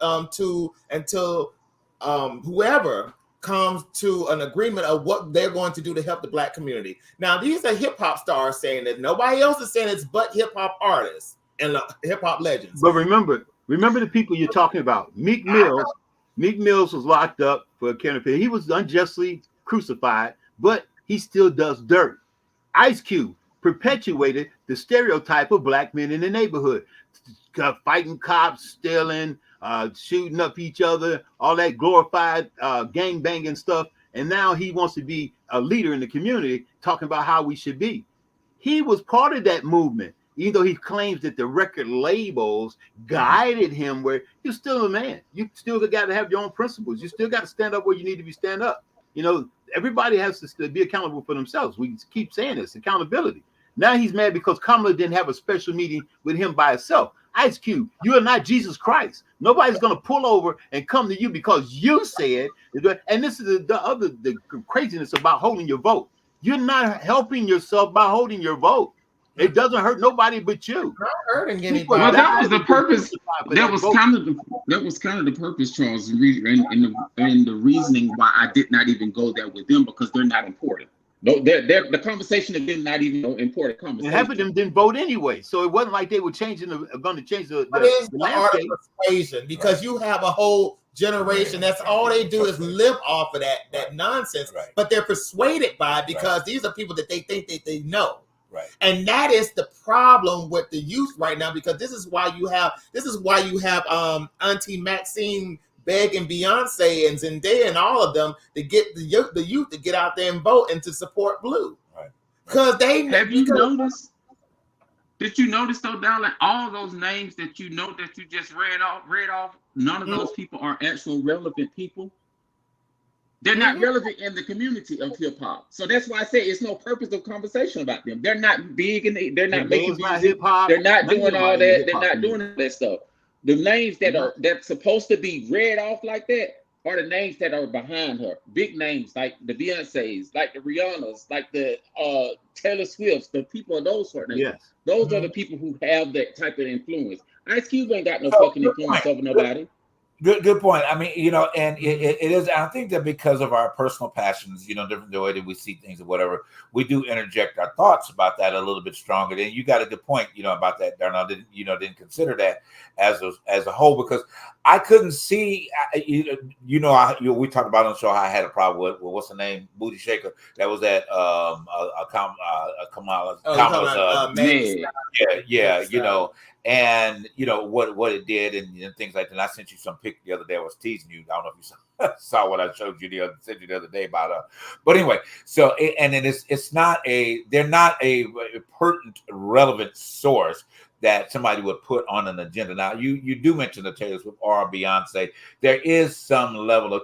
S2: whoever comes to an agreement of what they're going to do to help the black community. Now, these are hip hop stars saying that. Nobody else is saying it's but hip hop artists and hip hop legends.
S4: But remember the people you're talking about. Meek Mills was locked up for a counterfeit. He was unjustly crucified, but he still does dirt. Ice Cube perpetuated the stereotype of black men in the neighborhood, fighting cops, stealing, shooting up each other, all that glorified gang banging stuff. And now he wants to be a leader in the community, talking about how we should be. He was part of that movement, even though he claims that the record labels guided him where you're still a man. You still got to have your own principles. You still got to stand up where you need to be stand up. Everybody has to be accountable for themselves. We keep saying this, accountability. Now he's mad because Kamala didn't have a special meeting with him by herself. Ice Cube, you are not Jesus Christ. Nobody's going to pull over and come to you because you said, and this is the craziness about holding your vote. You're not helping yourself by holding your vote. It doesn't hurt nobody but you.
S2: Not hurting anybody.
S3: Well, that was the purpose. That was kind of the purpose, Charles, and the reasoning why I did not even go there with them, because they're not important. No, the conversation of them not even an important conversation.
S4: And half of them didn't vote anyway, so it wasn't like they were going to change the
S2: landscape. Persuasion, because you have a whole generation that's all they do is live off of that nonsense, right. But they're persuaded by it because these are people that they think that they know. Right. And that is the problem with the youth right now, because this is why you have Auntie Maxine begging Beyonce and Zendaya and all of them to get the youth to get out there and vote and to support Blue. Right. Because they
S3: have you noticed? Did you notice though, darling, all those names that you just read off, none of those people are actual relevant people. They're not relevant in the community of hip hop. So that's why I say it's no purpose of conversation about them. They're not big and they're not making music. They're not doing all that. They're not doing all that stuff. The names that's supposed to be read off like that are the names that are behind her. Big names like the Beyoncés, like the Rihannas, like the Taylor Swifts, the people of those sort of names. Yes. Those are the people who have that type of influence. Ice Cube ain't got no fucking influence over nobody.
S1: Good point. I mean, and it is. I think that because of our personal passions, different the way that we see things or whatever, we do interject our thoughts about that a little bit stronger. And you got a good point, about that, Darnell. Didn't consider that as a whole, because I couldn't see. We talked about on the show how I had a problem with what's the name, Booty Shaker. That was at Kamala's. And what it did and things like that. And I sent you some pic the other day. I was teasing you. I don't know if you saw what I showed you the other day about but anyway, so they're not a pertinent, relevant source that somebody would put on an agenda. Now you do mention the Taylor Swift or Beyonce. There is some level of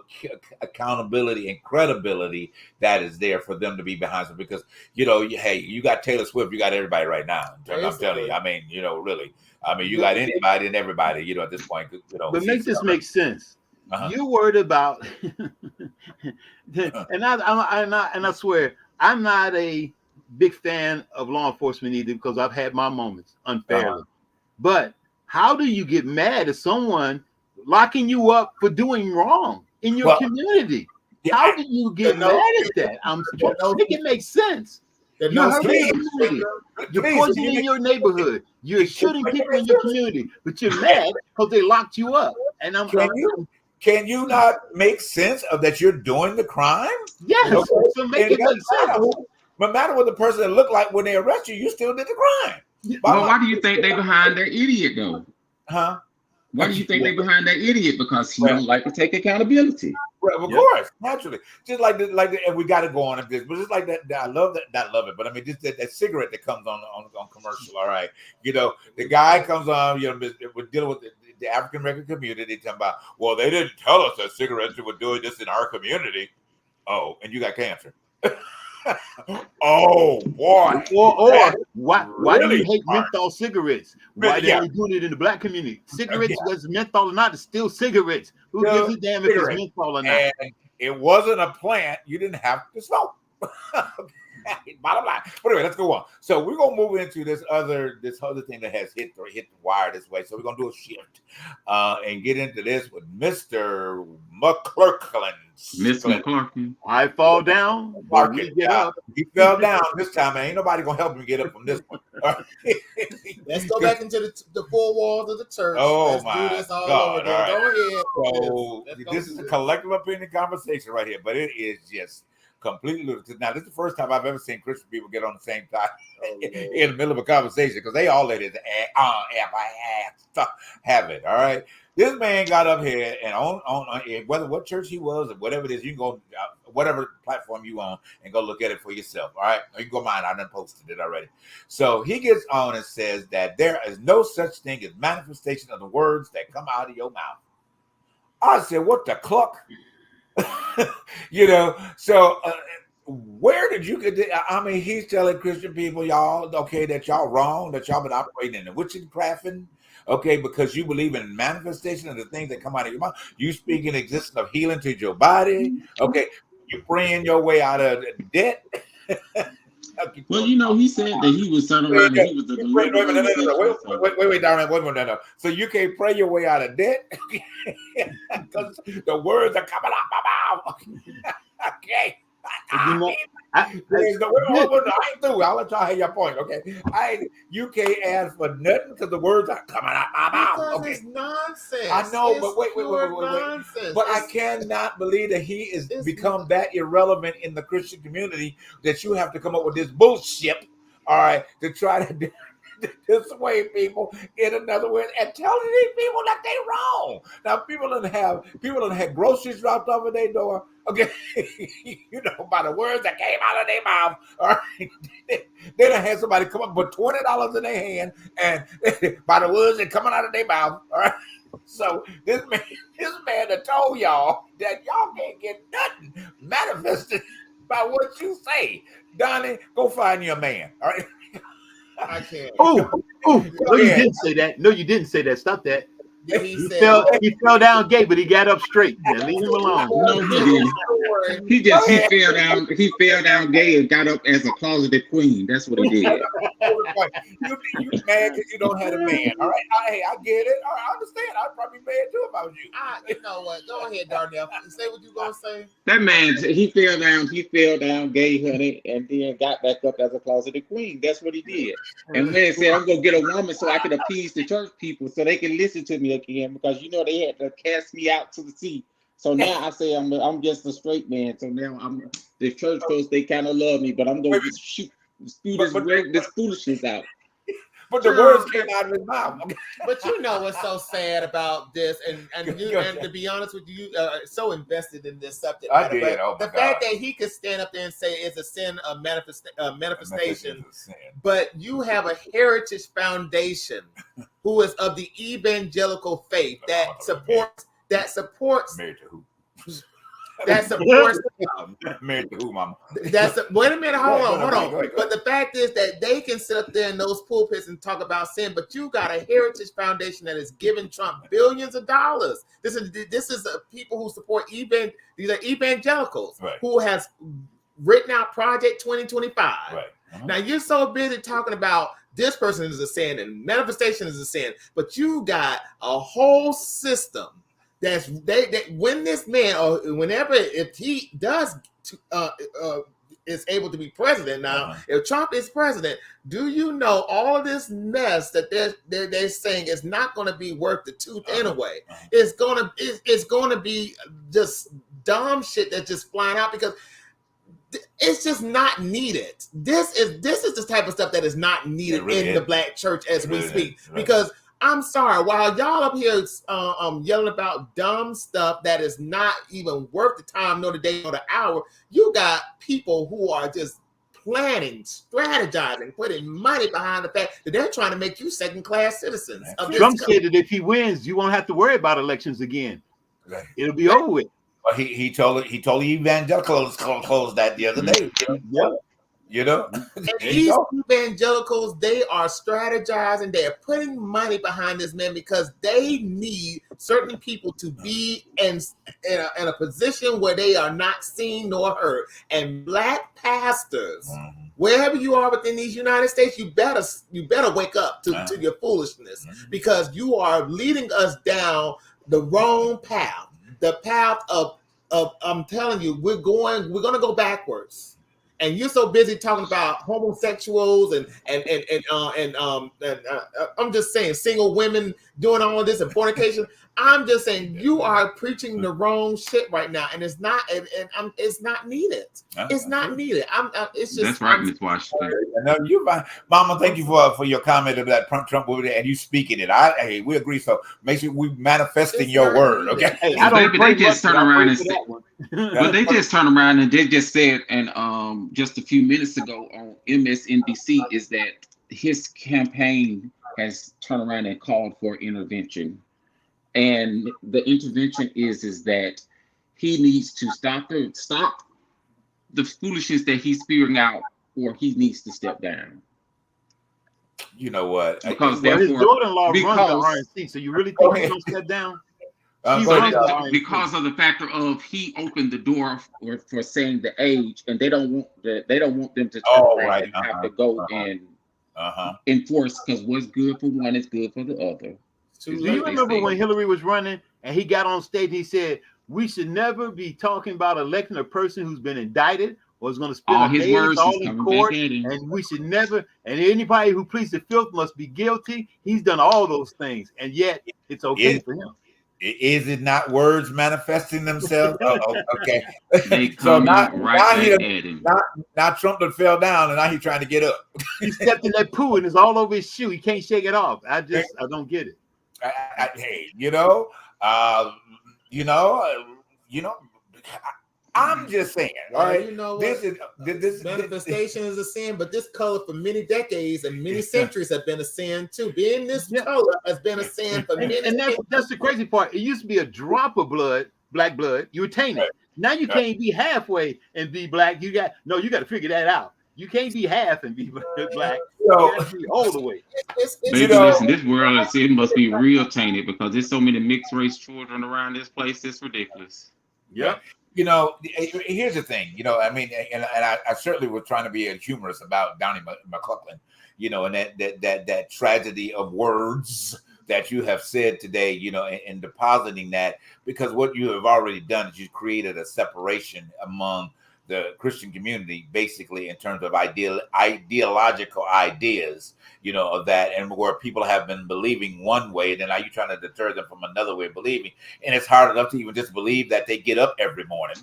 S1: accountability and credibility that is there for them to be behind them, because hey, you got Taylor Swift, you got everybody right now. I'm telling you, I mean, really. I mean, you got anybody and everybody, at this point.
S4: But make this make sense. You're worried about, and I swear, I'm not a big fan of law enforcement either, because I've had my moments unfairly. But how do you get mad at someone locking you up for doing wrong in your community? How do you get mad at that? Make it make sense. You're hurting your community. You're poisoning your neighborhood. You're shooting people in your community, but you're mad because they locked you up. And
S1: can you not make sense of that you're doing the crime?
S4: Yes. So make it make sense.
S1: No matter what the person looked like when they arrest you, you still did the crime.
S3: Well, why do you think they behind their idiot though?
S1: Huh?
S3: Why do you think they behind that idiot? Because he don't like to take accountability.
S1: Right, of course, naturally. Just like and we got to go on at this, but just like that. I love that. I love it, but I mean, just that cigarette that comes on commercial. All right, you know, the guy comes on. You know, we're dealing with the African American community. Talking about, well, they didn't tell us that cigarettes were doing this in our community. Oh, and you got cancer. Oh boy!
S4: Or why do you hate menthol cigarettes? Why they ain't doing it in the black community? Cigarettes, whether it's menthol or not, it's still cigarettes. Who gives a damn if it's menthol or not? And
S1: it wasn't a plant. You didn't have to smoke. Bottom line. But anyway, let's go on. So we're gonna move into this other thing that has hit the wire this way. So we're gonna do a shift and get into this with Mr. McClurkin.
S3: Mr. McClurkin.
S4: I fall down. Get up.
S1: He fell down this time, and ain't nobody gonna help him get up from this one.
S2: Let's go back into the four walls of the church.
S1: Oh,
S2: let's
S1: my
S2: do this all
S1: God!
S2: over again.
S1: Go ahead. So this is a collective opinion conversation right here, but it is just completely ludicrous. Now, this is the first time I've ever seen Christian people get on the same time in the middle of a conversation, because they all let it have it. All right, this man got up here and on whether what church he was or whatever it is, you can go whatever platform you on and go look at it for yourself. All right, you can go mine. I done posted it already. So he gets on and says that there is no such thing as manifestation of the words that come out of your mouth. I said, what the cluck? You know, so where did you get I mean, he's telling Christian people, y'all, okay, that y'all wrong, that y'all been operating in the witchcrafting, okay, because you believe in manifestation of the things that come out of your mouth. You speak in existence of healing to your body, okay, you praying your way out of debt.
S3: Well, you know, he said that he was turning around and he was the
S1: wait, darling, wait a minute. So you can't pray your way out of debt because the words are coming out my mouth. Okay. I ain't through. I'll let y'all have your point. Okay. You can't ask for nothing because the words are coming out my mouth. Okay.
S2: It's nonsense.
S1: I know,
S2: it's
S1: but wait. But I cannot believe that he is become that irrelevant in the Christian community that you have to come up with this bullshit, all right, to try to dissuade people in another way and telling these people that they wrong. Now people don't have groceries dropped off at their door. Okay, you know, by the words that came out of their mouth. All right, they done had somebody come up with $20 in their hand, and by the words that coming out of their mouth. All right, so this man that told y'all that y'all can't get nothing manifested by what you say. Donnie, go find your man. All right.
S2: I can't.
S4: Oh, no, you didn't say that. No, you didn't say that. Stop that.
S2: Yeah,
S4: he fell down gay, but he got up straight. Now leave him alone.
S3: No, he didn't. He fell down gay and got up as a closeted queen. That's what he did.
S1: You mad because you don't have a man. All right. Hey, I get it. All right, I understand. I'd probably be mad too if I was you.
S2: You know what? Go ahead, Darnell. Say what you gonna say.
S3: That man, he fell down gay, honey, and then got back up as a closeted queen. That's what he did. And man said, I'm gonna get a woman so I can appease the church people so they can listen to me again, because you know they had to cast me out to the sea. So now I say I'm just a straight man. So now the church folks, they kind of love me, but I'm going to spew this foolishness out.
S1: But the words came out of his mouth.
S2: But you know what's so sad about this, and to be honest with you, so invested in this subject.
S1: I did.
S2: The fact that he could stand up there and say it's a sin, a manifestation, but you have a Heritage Foundation who is of the evangelical faith that supports.
S1: Married to who?
S2: That supports.
S1: Married to who, mama?
S2: Wait a minute, hold on. But the fact is that they can sit up there in those pulpits and talk about sin, but you got a Heritage Foundation that is giving Trump billions of dollars. This is people who support these are evangelicals who has written out Project 2025.
S1: Right.
S2: Now you're so busy talking about this person is a sin and manifestation is a sin, but you got a whole system that's when this man or whenever if he does is able to be president now, if Trump is president, do you know all of this mess that they're saying is not going to be worth the tooth anyway? It's going to be just dumb shit that's just flying out because it's just not needed. This is the type of stuff that is not needed in the black church as we speak. Because I'm sorry. While y'all up here yelling about dumb stuff that is not even worth the time, nor the day, nor the hour, you got people who are just planning, strategizing, putting money behind the fact that they're trying to make you second-class citizens.
S4: Trump said that if he wins, you won't have to worry about elections again.
S1: Right.
S4: It'll be over with.
S1: Well, he told the evangelicals close that the other day.
S4: Yeah.
S1: You know,
S2: and these evangelicals, they are strategizing. They are putting money behind this man because they need certain people to be in a position where they are not seen nor heard. And black pastors, wherever you are within these United States, you better wake up to your foolishness, because you are leading us down the wrong path. The path of I'm telling you, we're going to go backwards. And you're so busy talking about homosexuals and I'm just saying single women doing all of this and fornication. I'm just saying you are preaching the wrong shit right now, and it's not it's not needed. It's not needed. It's just
S3: that's right, Miss Washington.
S1: No, you, Mama. Thank you for your comment of that Trump over there, and you speaking it. Hey, we agree. So make sure we manifesting your word, okay?
S3: Hey, they just turn around and say, but they just turn around and they just said, and just a few minutes ago on MSNBC, is that his campaign has turned around and called for intervention. And the intervention is that he needs to stop the foolishness that he's spewing out, or he needs to step down.
S1: You know what?
S3: Because
S4: his daughter-in-law runs the RNC, so you really think he's going to step down?
S3: Because of the factor of he opened the door for saying the age, and they don't want them to turn around and have to go and enforce, because what's good for one is good for the other.
S4: Do you remember when Hillary was running and he got on stage and he said, we should never be talking about electing a person who's been indicted or is going to spend
S3: his words
S4: all in court, and we should never, and anybody who pleads the filth must be guilty. He's done all those things, and yet it's okay for him.
S1: Is it not words manifesting themselves? Okay.
S3: So now
S1: Trump done fell down, and now he's trying to get up.
S4: He stepped in that poo and it's all over his shoe. He can't shake it off. I don't get it.
S1: Hey, I'm just saying. All right,
S2: you know what? This manifestation is a sin, but this color for many decades and many centuries have been a sin too. Being this color has been a sin for many.
S4: And that's the crazy part. It used to be a drop of blood, black blood. You attain it. Now you can't be halfway and be black. You got to figure that out. You can't be half and be black. You got to be all the way.
S3: Listen, this world it must be real tainted, because there's so many mixed race children around this place. It's ridiculous.
S1: Yep. Here's the thing. I mean, and I certainly was trying to be humorous about Donnie McClellan. And that tragedy of words that you have said today. And depositing that, because what you have already done is you've created a separation among the Christian community, basically, in terms of ideological ideas, of that, and where people have been believing one way, then now you're trying to deter them from another way of believing. And it's hard enough to even just believe that they get up every morning,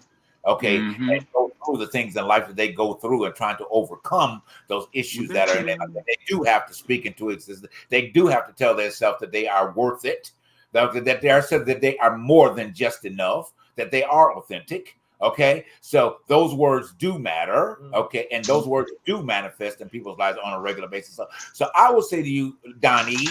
S1: and go through the things in life that they go through, and trying to overcome those issues that are in their life. They do have to speak into existence. They do have to tell themselves that they are worth it, that they are more than just enough, that they are authentic. Okay, so those words do matter. Okay, and those words do manifest in people's lives on a regular basis. So I will say to you, Donnie,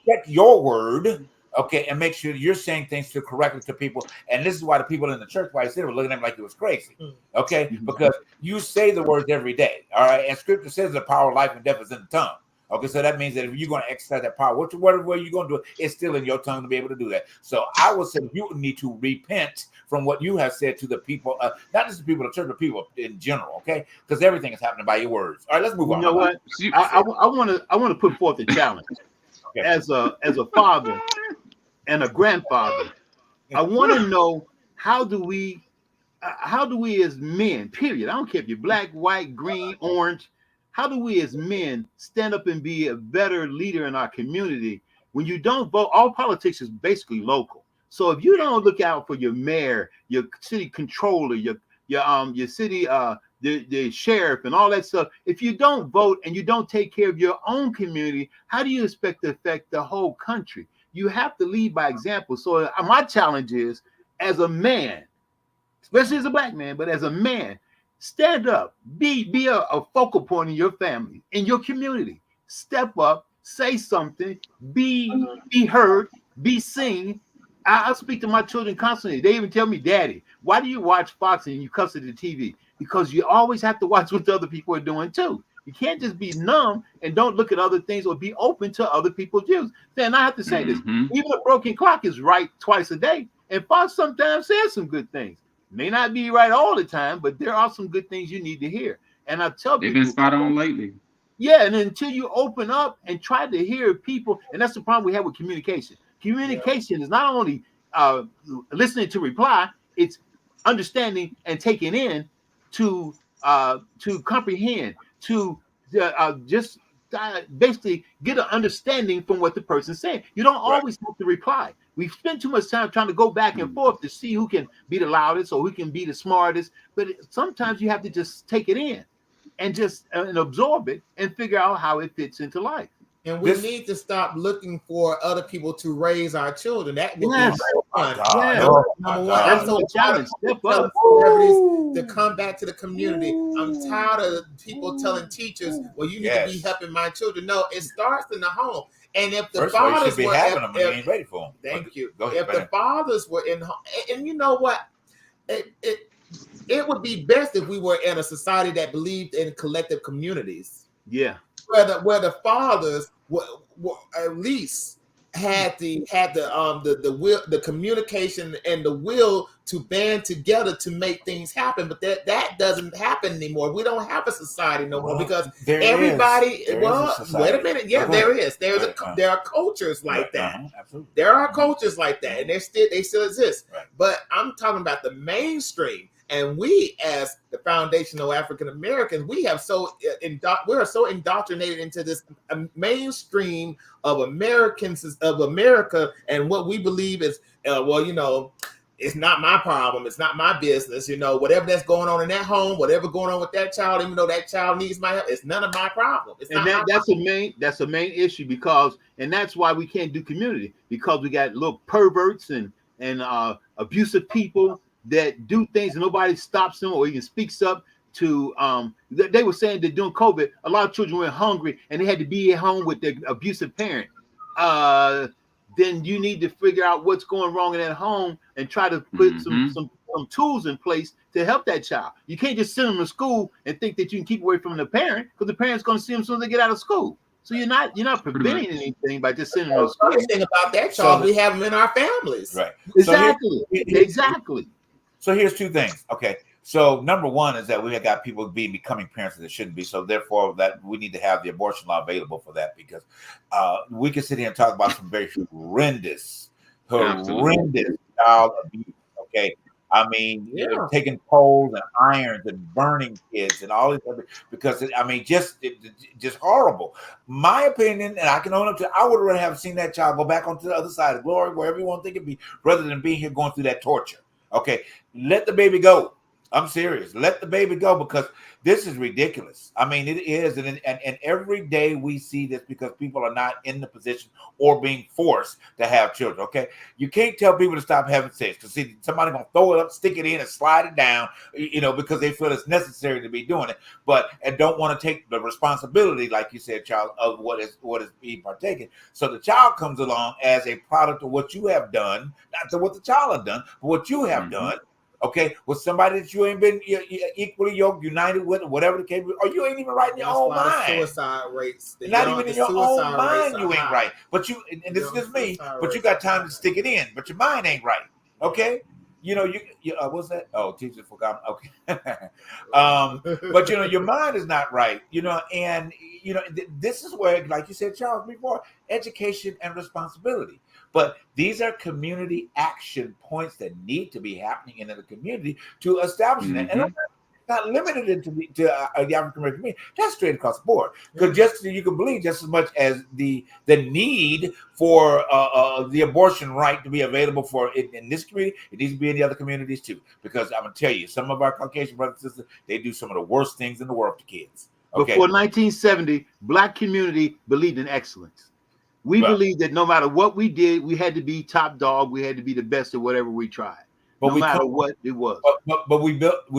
S1: check your word, okay, and make sure you're saying things correctly to people. And this is why the people in the church, why they were looking at him like it was crazy. Okay, because you say the words every day. All right, and Scripture says the power of life and death is in the tongue. Okay, so that means that if you're going to exercise that power, whatever you're going to do, it's still in your tongue to be able to do that. So I would say you need to repent from what you have said to the people, not just the people of the church, but people in general, okay? Because everything is happening by your words. All right, let's move on.
S4: You know what? I want to put forth a challenge. As a father and a grandfather, I want to know, how do we as men, period, I don't care if you're black, white, green, orange, how do we as men stand up and be a better leader in our community when you don't vote? All politics is basically local. So if you don't look out for your mayor, your city controller, your city the sheriff and all that stuff. If you don't vote and you don't take care of your own community, how do you expect to affect the whole country? You have to lead by example. So my challenge is, as a man, especially as a black man, but as a man, stand up, be a focal point in your family, in your community. Step up, say something, be heard, be seen. I speak to my children constantly. They even tell me, Daddy, why do you watch Fox and you cuss at the TV? Because you always have to watch what the other people are doing too. You can't just be numb and don't look at other things or be open to other people's views. Then I have to say this, even a broken clock is right twice a day. And Fox sometimes says some good things. May not be right all the time, but there are some good things you need to hear. And I tell people,
S3: they've been spot on lately.
S4: Yeah, and until you open up and try to hear people, and that's the problem we have with communication. Communication is not only listening to reply, it's understanding and taking in to comprehend, to just basically get an understanding from what the person's saying. You don't always have to reply. We spend too much time trying to go back and forth to see who can be the loudest or who can be the smartest. But sometimes you have to just take it in and just absorb it and figure out how it fits into life.
S2: And we need to stop looking for other people to raise our children. That would be fun. Number one.
S4: That's no challenge. Step up.
S2: To come back to the community. I'm tired of people telling teachers, well, you need to be helping my children. No, it starts in the home. And if the fathers were having them, you ain't ready for them. Thank you. If the fathers were in, and you know what, it would be best if we were in a society that believed in collective communities.
S4: Yeah.
S2: Where the fathers were at least had the will, the communication, and the will to band together to make things happen. But that doesn't happen anymore. We don't have a society no more because everybody. Wait a minute. Yeah, there is. There are cultures like that. Absolutely. There are cultures like that, and they still exist. Right. But I'm talking about the mainstream. And we, as the foundational African Americans, we are so indoctrinated into this mainstream of Americans, of America, and what we believe is, it's not my problem, it's not my business. Whatever that's going on in that home, whatever going on with that child, even though that child needs my help, it's none of my problem.
S4: That's a main issue and that's why we can't do community, because we got little perverts and abusive people that do things and nobody stops them or even speaks up to. They were saying that during COVID, a lot of children went hungry and they had to be at home with their abusive parent. Then you need to figure out what's going wrong in that home and try to put some tools in place to help that child. You can't just send them to school and think that you can keep away from the parent, because the parent's going to see them as soon as they get out of school. So you're not preventing anything by just sending them to school.
S2: The thing about that child, we have them in our families.
S1: Right.
S4: Exactly. Exactly.
S1: So here's two things. Okay. So number one is that we have got people becoming parents that shouldn't be. So therefore, that we need to have the abortion law available for that, because we can sit here and talk about some very horrendous child abuse. Okay. I mean, taking coals and irons and burning kids and all these other, because just horrible. My opinion, and I can own up to, I would rather have seen that child go back onto the other side of glory, wherever you want to think it be, rather than being here going through that torture. Okay, let the baby go. I'm serious. Let the baby go, because this is ridiculous. I mean, it is. And every day we see this because people are not in the position or being forced to have children. Okay. You can't tell people to stop having sex, because somebody going to throw it up, stick it in and slide it down, because they feel it's necessary to be doing it, and don't want to take the responsibility, like you said, Charles, of what is being partaken. So the child comes along as a product of what you have done, not to what the child has done, but what you have done. Okay, with somebody that you ain't been equally yoked, united with, or whatever the case, or you ain't even right in your own mind.
S2: Suicide rates,
S1: not even in your own mind, you ain't right. But and this is just me. But you got time to stick it in, but your mind ain't right. Okay, what's that? Oh, teacher forgot. Okay, but your mind is not right. And this is where, like you said, Charles, before, education and responsibility. But these are community action points that need to be happening in the community to establish that. And not limited it to the African American community. That's straight across the board. Because just you can believe just as much as the need for the abortion right to be available for in this community, it needs to be in the other communities too. Because I'm gonna tell you, some of our Caucasian brothers and sisters, they do some of the worst things in the world to kids. Okay.
S4: Before 1970, Black community believed in excellence. We believed that no matter what we did, we had to be top dog. We had to be the best at whatever we tried. But no matter what it was.
S1: But we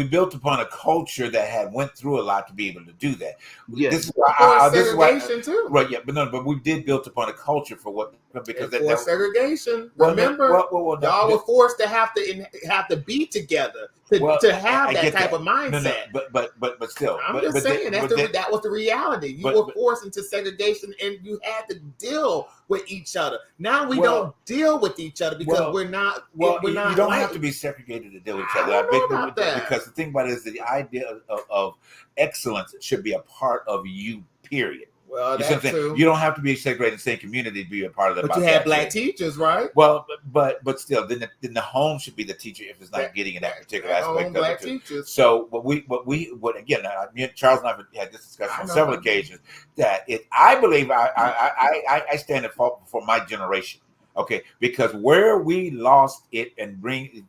S1: built upon a culture that had went through a lot to be able to do that.
S2: Yes.
S1: This is why
S2: segregation too.
S1: Right, yeah, but we did build upon a culture for what because
S2: that segregation. Remember, y'all were forced to have to be together to have that type of mindset.
S1: No, but still,
S2: I'm just saying that was the reality. You were forced into segregation, and you had to deal with each other. Now we don't deal with each other because we're not.
S1: You don't have to be segregated to deal with each other.
S2: I don't know about that.
S1: Because the thing about it is the idea of excellence should be a part of you. Period.
S2: Well, that's true.
S1: You don't have to be segregated in the same community to be a part of the.
S2: But you had Black teachers, right?
S1: Well, but still, then the home should be the teacher if it's not getting in that particular aspect of
S2: Black
S1: it.
S2: Teachers.
S1: So what again? Me and Charles and I have had this discussion on several occasions. That I believe I stand at fault for my generation. Okay, because where we lost it and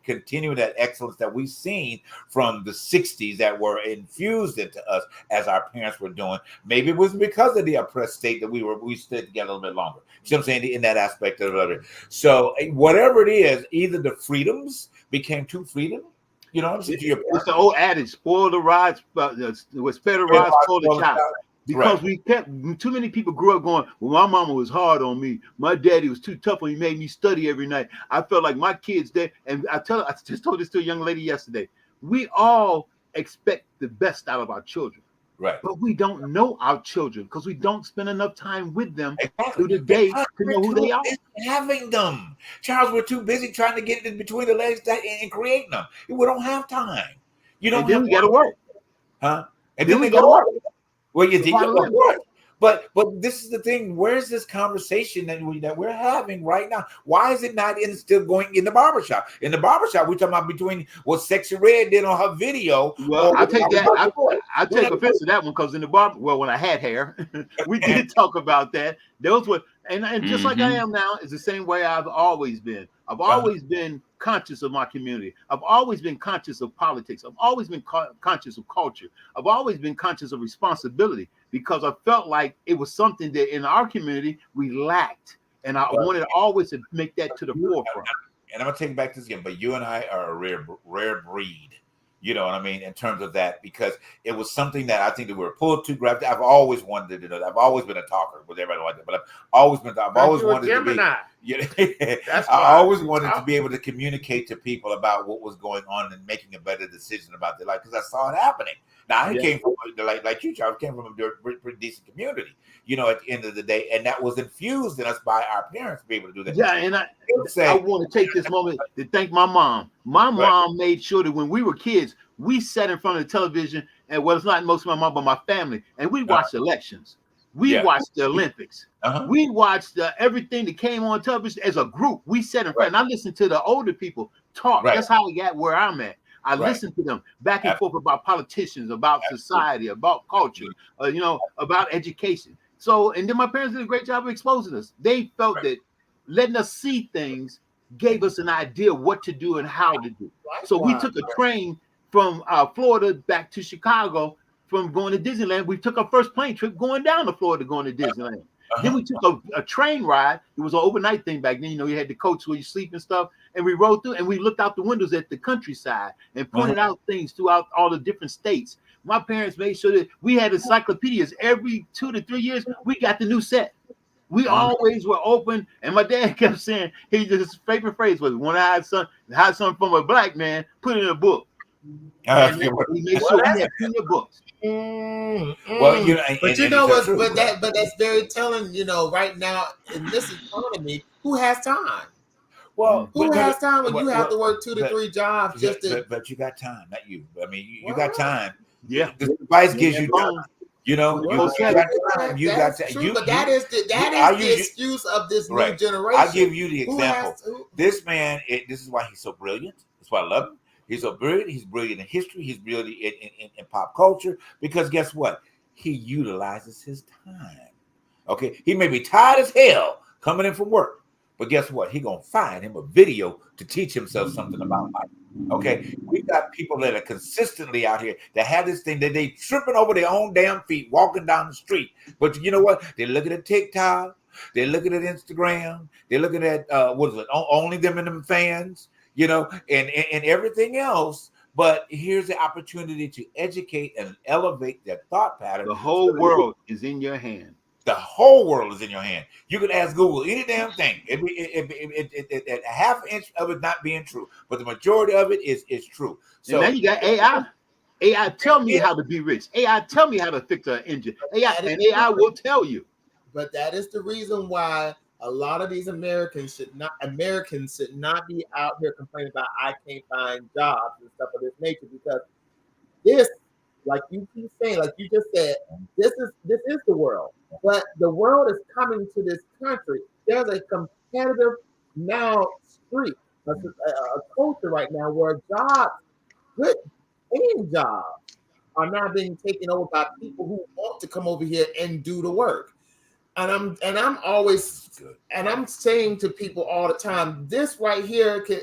S1: continue that excellence that we've seen from the 60s that were infused into us as our parents were doing, maybe it was because of the oppressed state that we stayed together a little bit longer. You see what I'm saying? In that aspect of it. So whatever it is, either the freedoms became too freedom. You know what I'm saying?
S4: It's the old adage, spoil the rod, spare the rod, spoil the child. Because we kept too many people grew up going, well, my mama was hard on me. My daddy was too tough when he made me study every night. I felt like my kids there. And I just told this to a young lady yesterday. We all expect the best out of our children.
S1: Right.
S4: But we don't know our children because we don't spend enough time with them through the day to know who they are.
S1: Having them. Charles, we're too busy trying to get in between the legs and creating them. We don't have time. You don't.
S4: And then we got to work.
S1: Huh? And then we got to work. Well, you think of what? But this is the thing. Where's this conversation that we're having right now? Why is it not still going in the barbershop? In the barbershop, we're talking about between what Sexy Red did on her video.
S4: Well, I take that. I take offense to that one because in the barber, when I had hair, we did talk about that. Those were and just like I am now, is the same way I've always been. I've always been conscious of my community. I've always been conscious of politics. I've always been conscious of culture. I've always been conscious of responsibility because I felt like it was something that in our community we lacked. And I wanted always to make that to the forefront.
S1: And I'm going to take it back to this again, but you and I are a rare breed. You know what I mean? In terms of that, because it was something that I think that we were pulled to grab. I've always wanted to do that. I've always been a talker with everybody like that, but I've always wanted to be. I always wanted to be able to communicate to people about what was going on and making a better decision about their life because I saw it happening. Now I came from like you, Charles, came from a pretty decent community. You know, at the end of the day, and that was infused in us by our parents to be able to do that.
S4: Yeah, and I want to take this moment to thank my mom. My mom made sure that when we were kids, we sat in front of the television, and it's not most of my mom, but my family, and we watched elections. We watched the Olympics. We watched everything that came on television as a group. We sat in front, and I listened to the older people talk. That's how we got where I'm at. I listened to them back and forth about politicians, about society, about culture, about education. So, and then my parents did a great job of exposing us. They felt that letting us see things gave us an idea what to do and how to do. So we took a train from Florida back to Chicago from going to Disneyland. We took our first plane trip going down to Florida going to Disneyland. Then we took a train ride. It was an overnight thing back then. You know, you had the coach where you sleep and stuff. And we rode through and we looked out the windows at the countryside and pointed out things throughout all the different states. My parents made sure that we had encyclopedias every 2 to 3 years. We got the new set. We always were open. And my dad kept saying, his favorite phrase was, when I hide something from a black man, put it in a book. And we made sure we had plenty of books.
S1: Well, you know,
S2: but that's very telling. You know, right now in this economy, who has time?
S1: Well,
S2: who has time when you have to work 2 to 3 jobs just to?
S1: But you got time, not you. I mean, you got time.
S4: Yeah,
S1: the device gives you time. You know, you got time. You got time.
S2: But that is the excuse of this new generation.
S1: I'll give you the example. This man, this is why he's so brilliant. That's why I love him. He's so brilliant. He's brilliant in history. He's brilliant in pop culture because guess what? He utilizes his time. Okay, he may be tired as hell coming in from work, but guess what? He gonna find him a video to teach himself something about life. Okay, we got people that are consistently out here that have this thing that they tripping over their own damn feet walking down the street. But you know what? They're looking at TikTok. They're looking at Instagram. They're looking at what is it? Only them and them fans. You know, and everything else. But here's the opportunity to educate and elevate their thought pattern.
S4: The whole world is in your hand.
S1: The whole world is in your hand. You can ask Google any damn thing. It half inch of it not being true, but the majority of it is true. So
S4: and then you got AI. AI tell me how to be rich. AI tell me how to fix an engine. AI will tell you.
S2: But that is the reason why a lot of these Americans should not be out here complaining about I can't find jobs and stuff of this nature, because this, like you keep saying, like you just said, this is the world. But the world is coming to this country. There's a competitive now streak, a culture right now where jobs, good paying jobs, are now being taken over by people who want to come over here and do the work. And I'm saying to people all the time, this right here can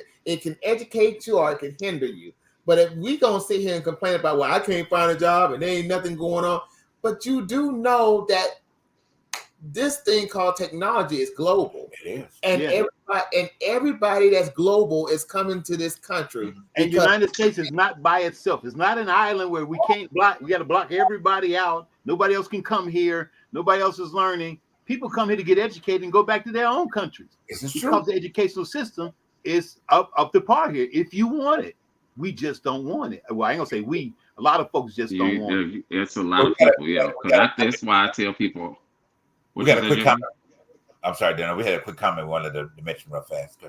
S2: educate you or it can hinder you. But if we gonna sit here and complain about, well, I can't find a job and there ain't nothing going on, but you do know that this thing called technology is global.
S1: It is.
S2: And everybody that's global is coming to this country.
S4: And the United States is not by itself. It's not an island where we can't block. We got to block everybody out. Nobody else can come here. Nobody else is learning. People come here to get educated and go back to their own countries.
S1: This is
S4: because
S1: true.
S4: the educational system is up to par here. If you want it, we just don't want it. Well, I ain't gonna say we. A lot of folks just don't want it.
S3: It's a lot of people, yeah. That's why I tell people.
S1: We got a quick comment. I'm sorry, Daniel. We had a quick comment we wanted to mention real fast.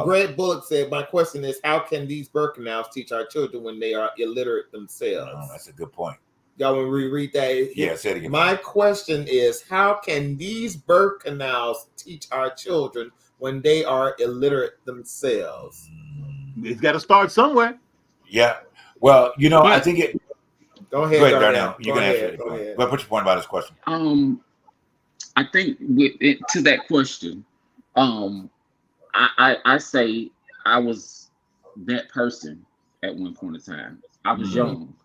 S2: Greg Bullock said, my question is, how can these birth canals teach our children when they are illiterate themselves?
S1: Oh, that's a good point.
S2: Y'all want to reread that?
S1: Yeah, say it again.
S2: My question is, how can these birth canals teach our children when they are illiterate themselves?
S4: It's got to start somewhere.
S1: Yeah. Well, you know, I think it.
S2: Go ahead,
S1: Darnell. You can answer it. Go ahead. But put your point about this question.
S3: I think to that question, I say I was that person at one point in time. I was young.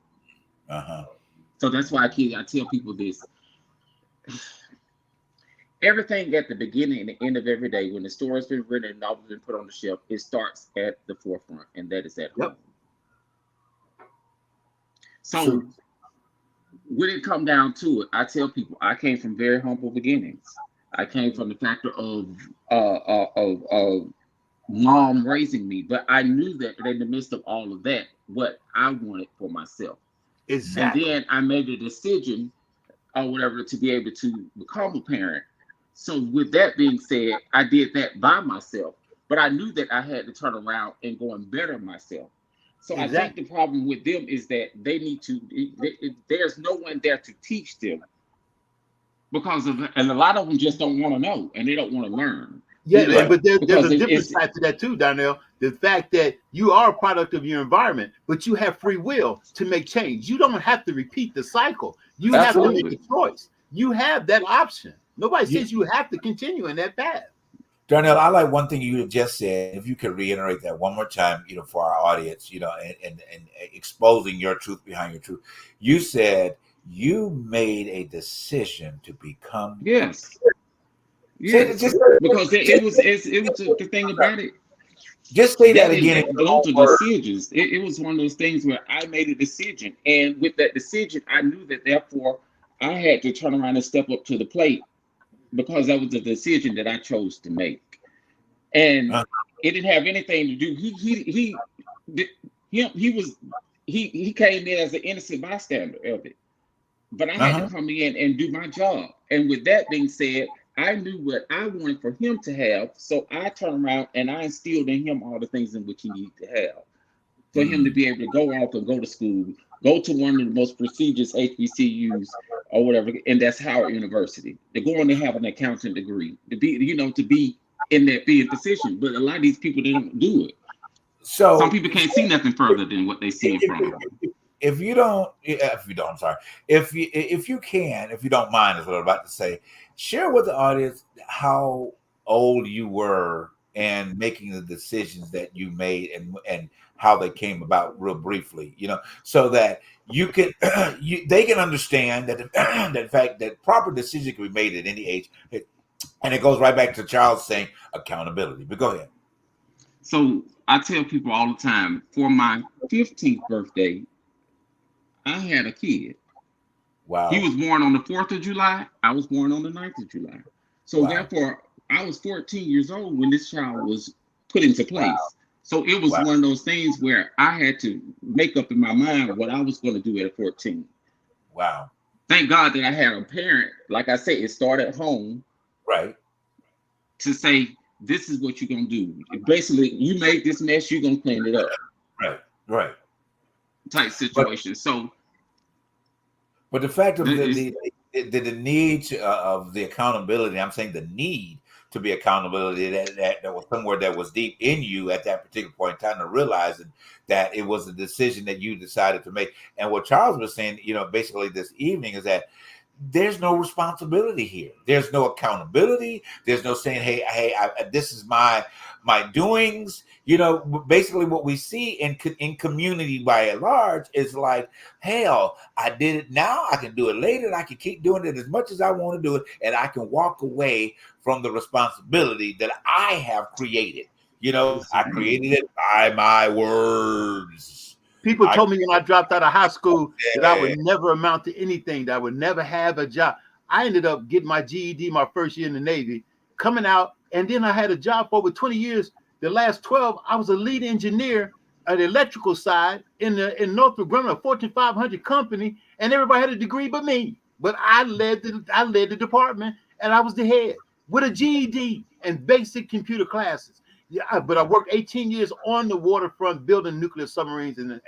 S3: So that's why I tell people this. Everything at the beginning and the end of every day, when the story's been written and novel's been put on the shelf, it starts at the forefront, and that is at home. So when it come down to it, I tell people I came from very humble beginnings. I came from the factor of mom raising me, but I knew that in the midst of all of that, what I wanted for myself.
S4: Exactly.
S3: And then I made a decision or whatever to be able to become a parent. So with that being said, I did that by myself, but I knew that I had to turn around and go and better myself. So I think the problem with them is that they need to, there's no one there to teach them and a lot of them just don't want to know and they don't want to learn.
S4: Yeah, but there's a different side to that too, Darnell. The fact that you are a product of your environment, but you have free will to make change. You don't have to repeat the cycle. You have to make a choice. You have that option. Nobody says you have to continue in that path.
S1: Darnell, I like one thing you just said. If you could reiterate that one more time, for our audience, and exposing your truth behind your truth. You said you made a decision to become.
S3: Yes. Yes. Because it was the thing about it.
S1: Just say that again.
S3: Those are decisions. It was one of those things where I made a decision, and with that decision, I knew that therefore I had to turn around and step up to the plate. Because that was the decision that I chose to make, and it didn't have anything to do. He came in as an innocent bystander of it, but I had to come in and do my job. And with that being said, I knew what I wanted for him to have, so I turned around and I instilled in him all the things in which he needed to have, for him to be able to go off and go to school, go to one of the most prestigious HBCUs or whatever, and that's Howard University. They're going to have an accounting degree to be in that being position. But a lot of these people, they don't do it.
S1: So
S3: some people can't see nothing further than what they see in front of them.
S1: If you don't, I'm sorry. If you don't mind, is what I'm about to say. Share with the audience how old you were and making the decisions that you made and how they came about, real briefly. So that you can they can understand that that fact that proper decision can be made at any age, and it goes right back to Charles saying accountability. But go ahead.
S3: So I tell people all the time, for my 15th birthday, I had a kid.
S1: Wow.
S3: He was born on the 4th of July. I was born on the 9th of July. So therefore, I was 14 years old when this child was put into place. Wow. So it was one of those things where I had to make up in my mind what I was going to do at 14.
S1: Wow.
S3: Thank God that I had a parent, like I said, it started at home.
S1: Right.
S3: To say, this is what you're going to do. Basically, you made this mess, you're going to clean it up.
S1: Right.
S3: Type situation.
S1: But the fact of the need of the accountability, I'm saying the need to be accountability, that was somewhere that was deep in you at that particular point in time, to realizing that it was a decision that you decided to make. And what Charles was saying, basically this evening, is that there's no responsibility here. There's no accountability. There's no saying, hey, this is my doings. Basically what we see in community by and large is like, hell, I did it now, I can do it later, and I can keep doing it as much as I want to do it, and I can walk away from the responsibility that I have created. I created it by my words.
S4: People told me when I dropped out of high school that I would never amount to anything, that I would never have a job. I ended up getting my GED my first year in the Navy, coming out, and then I had a job for over 20 years. The last 12, I was a lead engineer at the electrical side in Northrop Grumman, a Fortune 500 company, and everybody had a degree but me. But I led the department, and I was the head with a GED and basic computer classes. Yeah, but I worked 18 years on the waterfront building nuclear submarines and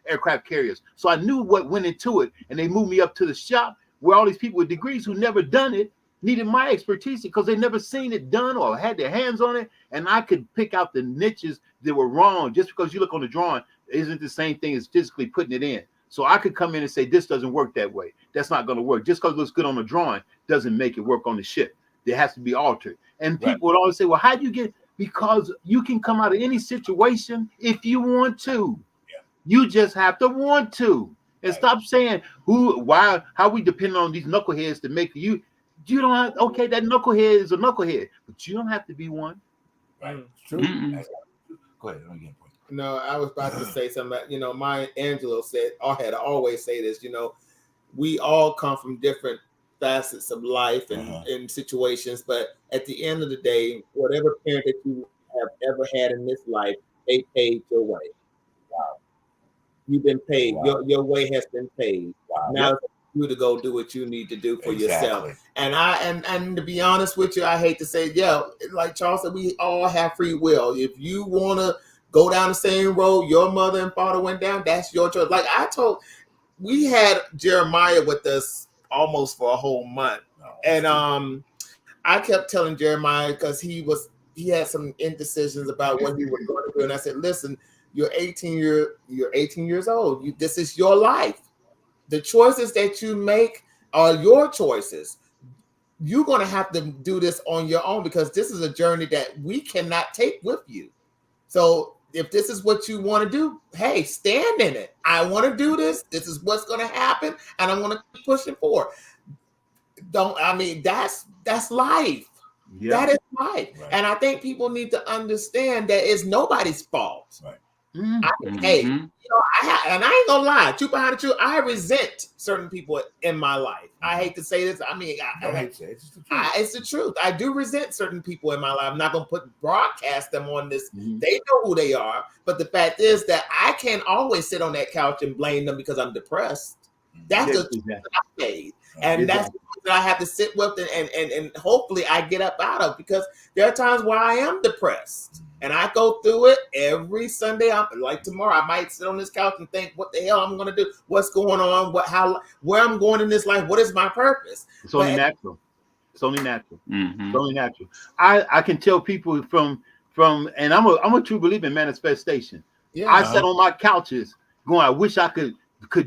S4: aircraft carriers. So I knew what went into it. And they moved me up to the shop where all these people with degrees who never done it needed my expertise because they never seen it done or had their hands on it. And I could pick out the niches that were wrong. Just because you look on the drawing isn't the same thing as physically putting it in. So I could come in and say, this doesn't work that way. That's not going to work. Just because it looks good on the drawing doesn't make it work on the ship. It has to be altered. And people would always say, well, how do you get... Because you can come out of any situation if you want to. Yeah. You just have to want to. And stop saying how we depend on these knuckleheads to make you don't have, okay, that knucklehead is a knucklehead, but you don't have to be one.
S1: Right. True. Go ahead. Let me get a point.
S2: No, I was about to say something. Maya Angelou said, or had always say this, we all come from different facets of life and situations, but at the end of the day, whatever parent that you have ever had in this life, they paid your way. Wow. You've been paid. Wow. Your way has been paid. Wow. Now it's you to go do what you need to do for yourself. And to be honest with you, I hate to say, like Charles said, we all have free will. If you want to go down the same road your mother and father went down, that's your choice. Like we had Jeremiah with us almost for a whole month. And I kept telling Jeremiah, because he had some indecisions about what he was going to do. And I said, listen, you're 18 years old. This is your life. The choices that you make are your choices. You're going to have to do this on your own, because this is a journey that we cannot take with you. So if this is what you want to do, hey, stand in it. I want to do this. This is what's going to happen, and I want to keep pushing forward. That's life. Yeah. That is life. Right. And I think people need to understand that it's nobody's fault. Right. Hey, I ain't gonna lie. Truth behind the truth, I resent certain people in my life. I hate to say this. I mean, it's the truth. I do resent certain people in my life. I'm not gonna broadcast them on this. Mm-hmm. They know who they are. But the fact is that I can't always sit on that couch and blame them because I'm depressed. That's the truth that I made. And that's what I have to sit with and hopefully I get up out of, because there are times where I am depressed. And I go through it every Sunday. Like tomorrow, I might sit on this couch and think, what the hell I'm going to do? What's going on? Where I'm going in this life? What is my purpose?
S4: It's only natural. It's only natural. Mm-hmm. It's only natural. I can tell people from, and I'm a true believer in manifestation.
S2: Yeah.
S4: I sat on my couches going, I wish I could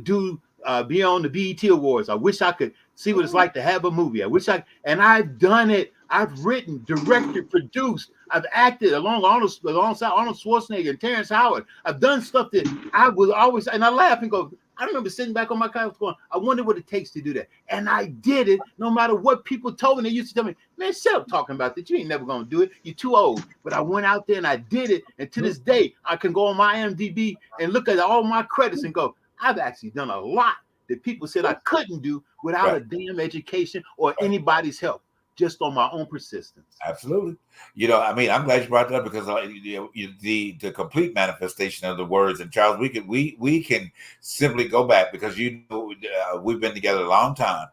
S4: do be on the BET Awards. I wish I could see what it's like to have a movie. And I've done it. I've written, directed, produced. I've acted alongside Arnold Schwarzenegger and Terrence Howard. I've done stuff that I was always, and I laugh and go, I remember sitting back on my couch going, I wonder what it takes to do that. And I did it no matter what people told me. They used to tell me, man, shut up talking about that. You ain't never going to do it. You're too old. But I went out there and I did it. And to this day, I can go on my IMDb and look at all my credits and go, I've actually done a lot that people said I couldn't do without a damn education or anybody's help, just on my own persistence.
S1: Absolutely. You know, I mean, I'm glad you brought that up because the complete manifestation of the words. And Charles, we can simply go back because we've been together a long time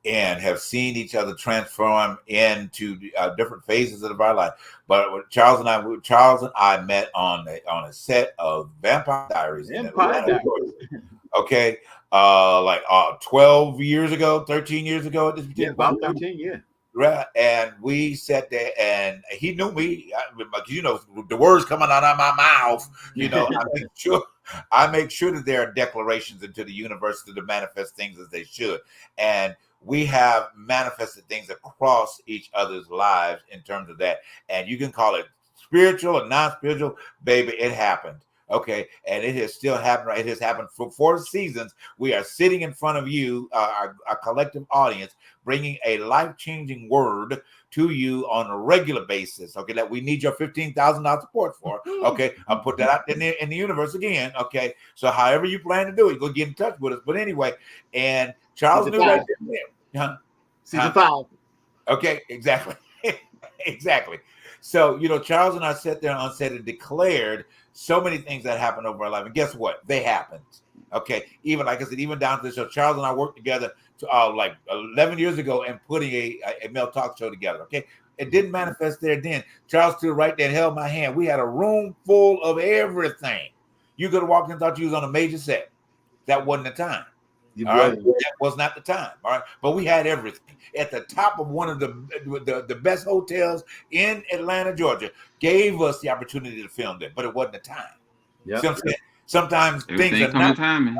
S1: and have seen each other transform into different phases of our life. But Charles and I met on a set of Vampire Diaries. Okay, 12 years ago, 13 years ago at this particular
S4: about 13, yeah.
S1: Right, and we sat there, and he knew me. You know, the words coming out of my mouth. You know, I make sure that there are declarations into the universe to manifest things as they should, and we have manifested things across each other's lives in terms of that. And you can call it spiritual or non-spiritual, baby. It happened. Okay, and it has still happened. Right, it has happened for 4 seasons. We are sitting in front of you, our collective audience, bringing a life-changing word to you on a regular basis. Okay, that we need your $15,000 support for. Okay, I'll put that out in the universe again. Okay, so however you plan to do it, go get in touch with us. But anyway, and Charles knew right there.
S4: Season 5.
S1: Okay, exactly, exactly. So, you know, Charles and I sat there on set and declared so many things that happened over our life. And guess what? They happened. Okay. Even, like I said, even down to the show, Charles and I worked together like 11 years ago and putting a male talk show together. Okay. It didn't manifest there then. Charles stood right there and held my hand. We had a room full of everything. You could have walked in and thought you was on a major set. That wasn't the time. Right? That was not the time. All right. But we had everything at the top of one of the best hotels in Atlanta, Georgia, gave us the opportunity to film there, but it wasn't the time.
S4: Yeah.
S1: Sometimes things are not time.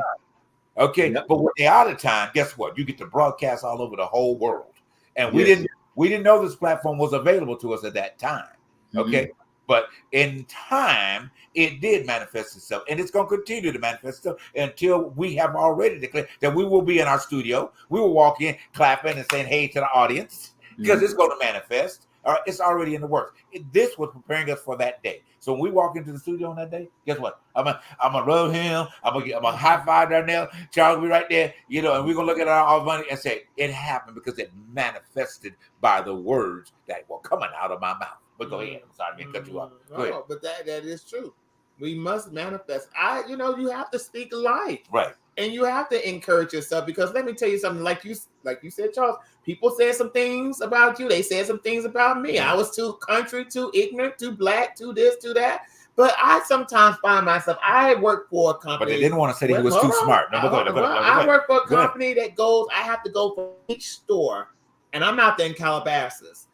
S1: Okay. Yep. But when they're out of time, guess what? You get to broadcast all over the whole world. And we didn't know this platform was available to us at that time. Okay. Mm-hmm. But in time, it did manifest itself, and it's going to continue to manifest itself until we have already declared that we will be in our studio. We will walk in clapping and saying hey to the audience because it's going to manifest. It's already in the works. This was preparing us for that day. So when we walk into the studio on that day, guess what? I'm gonna rub him. I'm gonna high five Darnell. Charles will be right there, you know, and we're gonna look at our money and say it happened because it manifested by the words that were coming out of my mouth. But go ahead. I'm sorry, I didn't cut you off. Go ahead.
S2: But that is true. We must manifest. You have to speak life.
S1: Right.
S2: And you have to encourage yourself because let me tell you something, like you said, Charles, people said some things about you. They said some things about me. I was too country, too ignorant, too black, too this, too that. But I sometimes find myself, I work for a company.
S1: But they didn't want to say that he was too smart. No,
S2: I work for a company that goes, I have to go for each store, and I'm out there in Calabasas.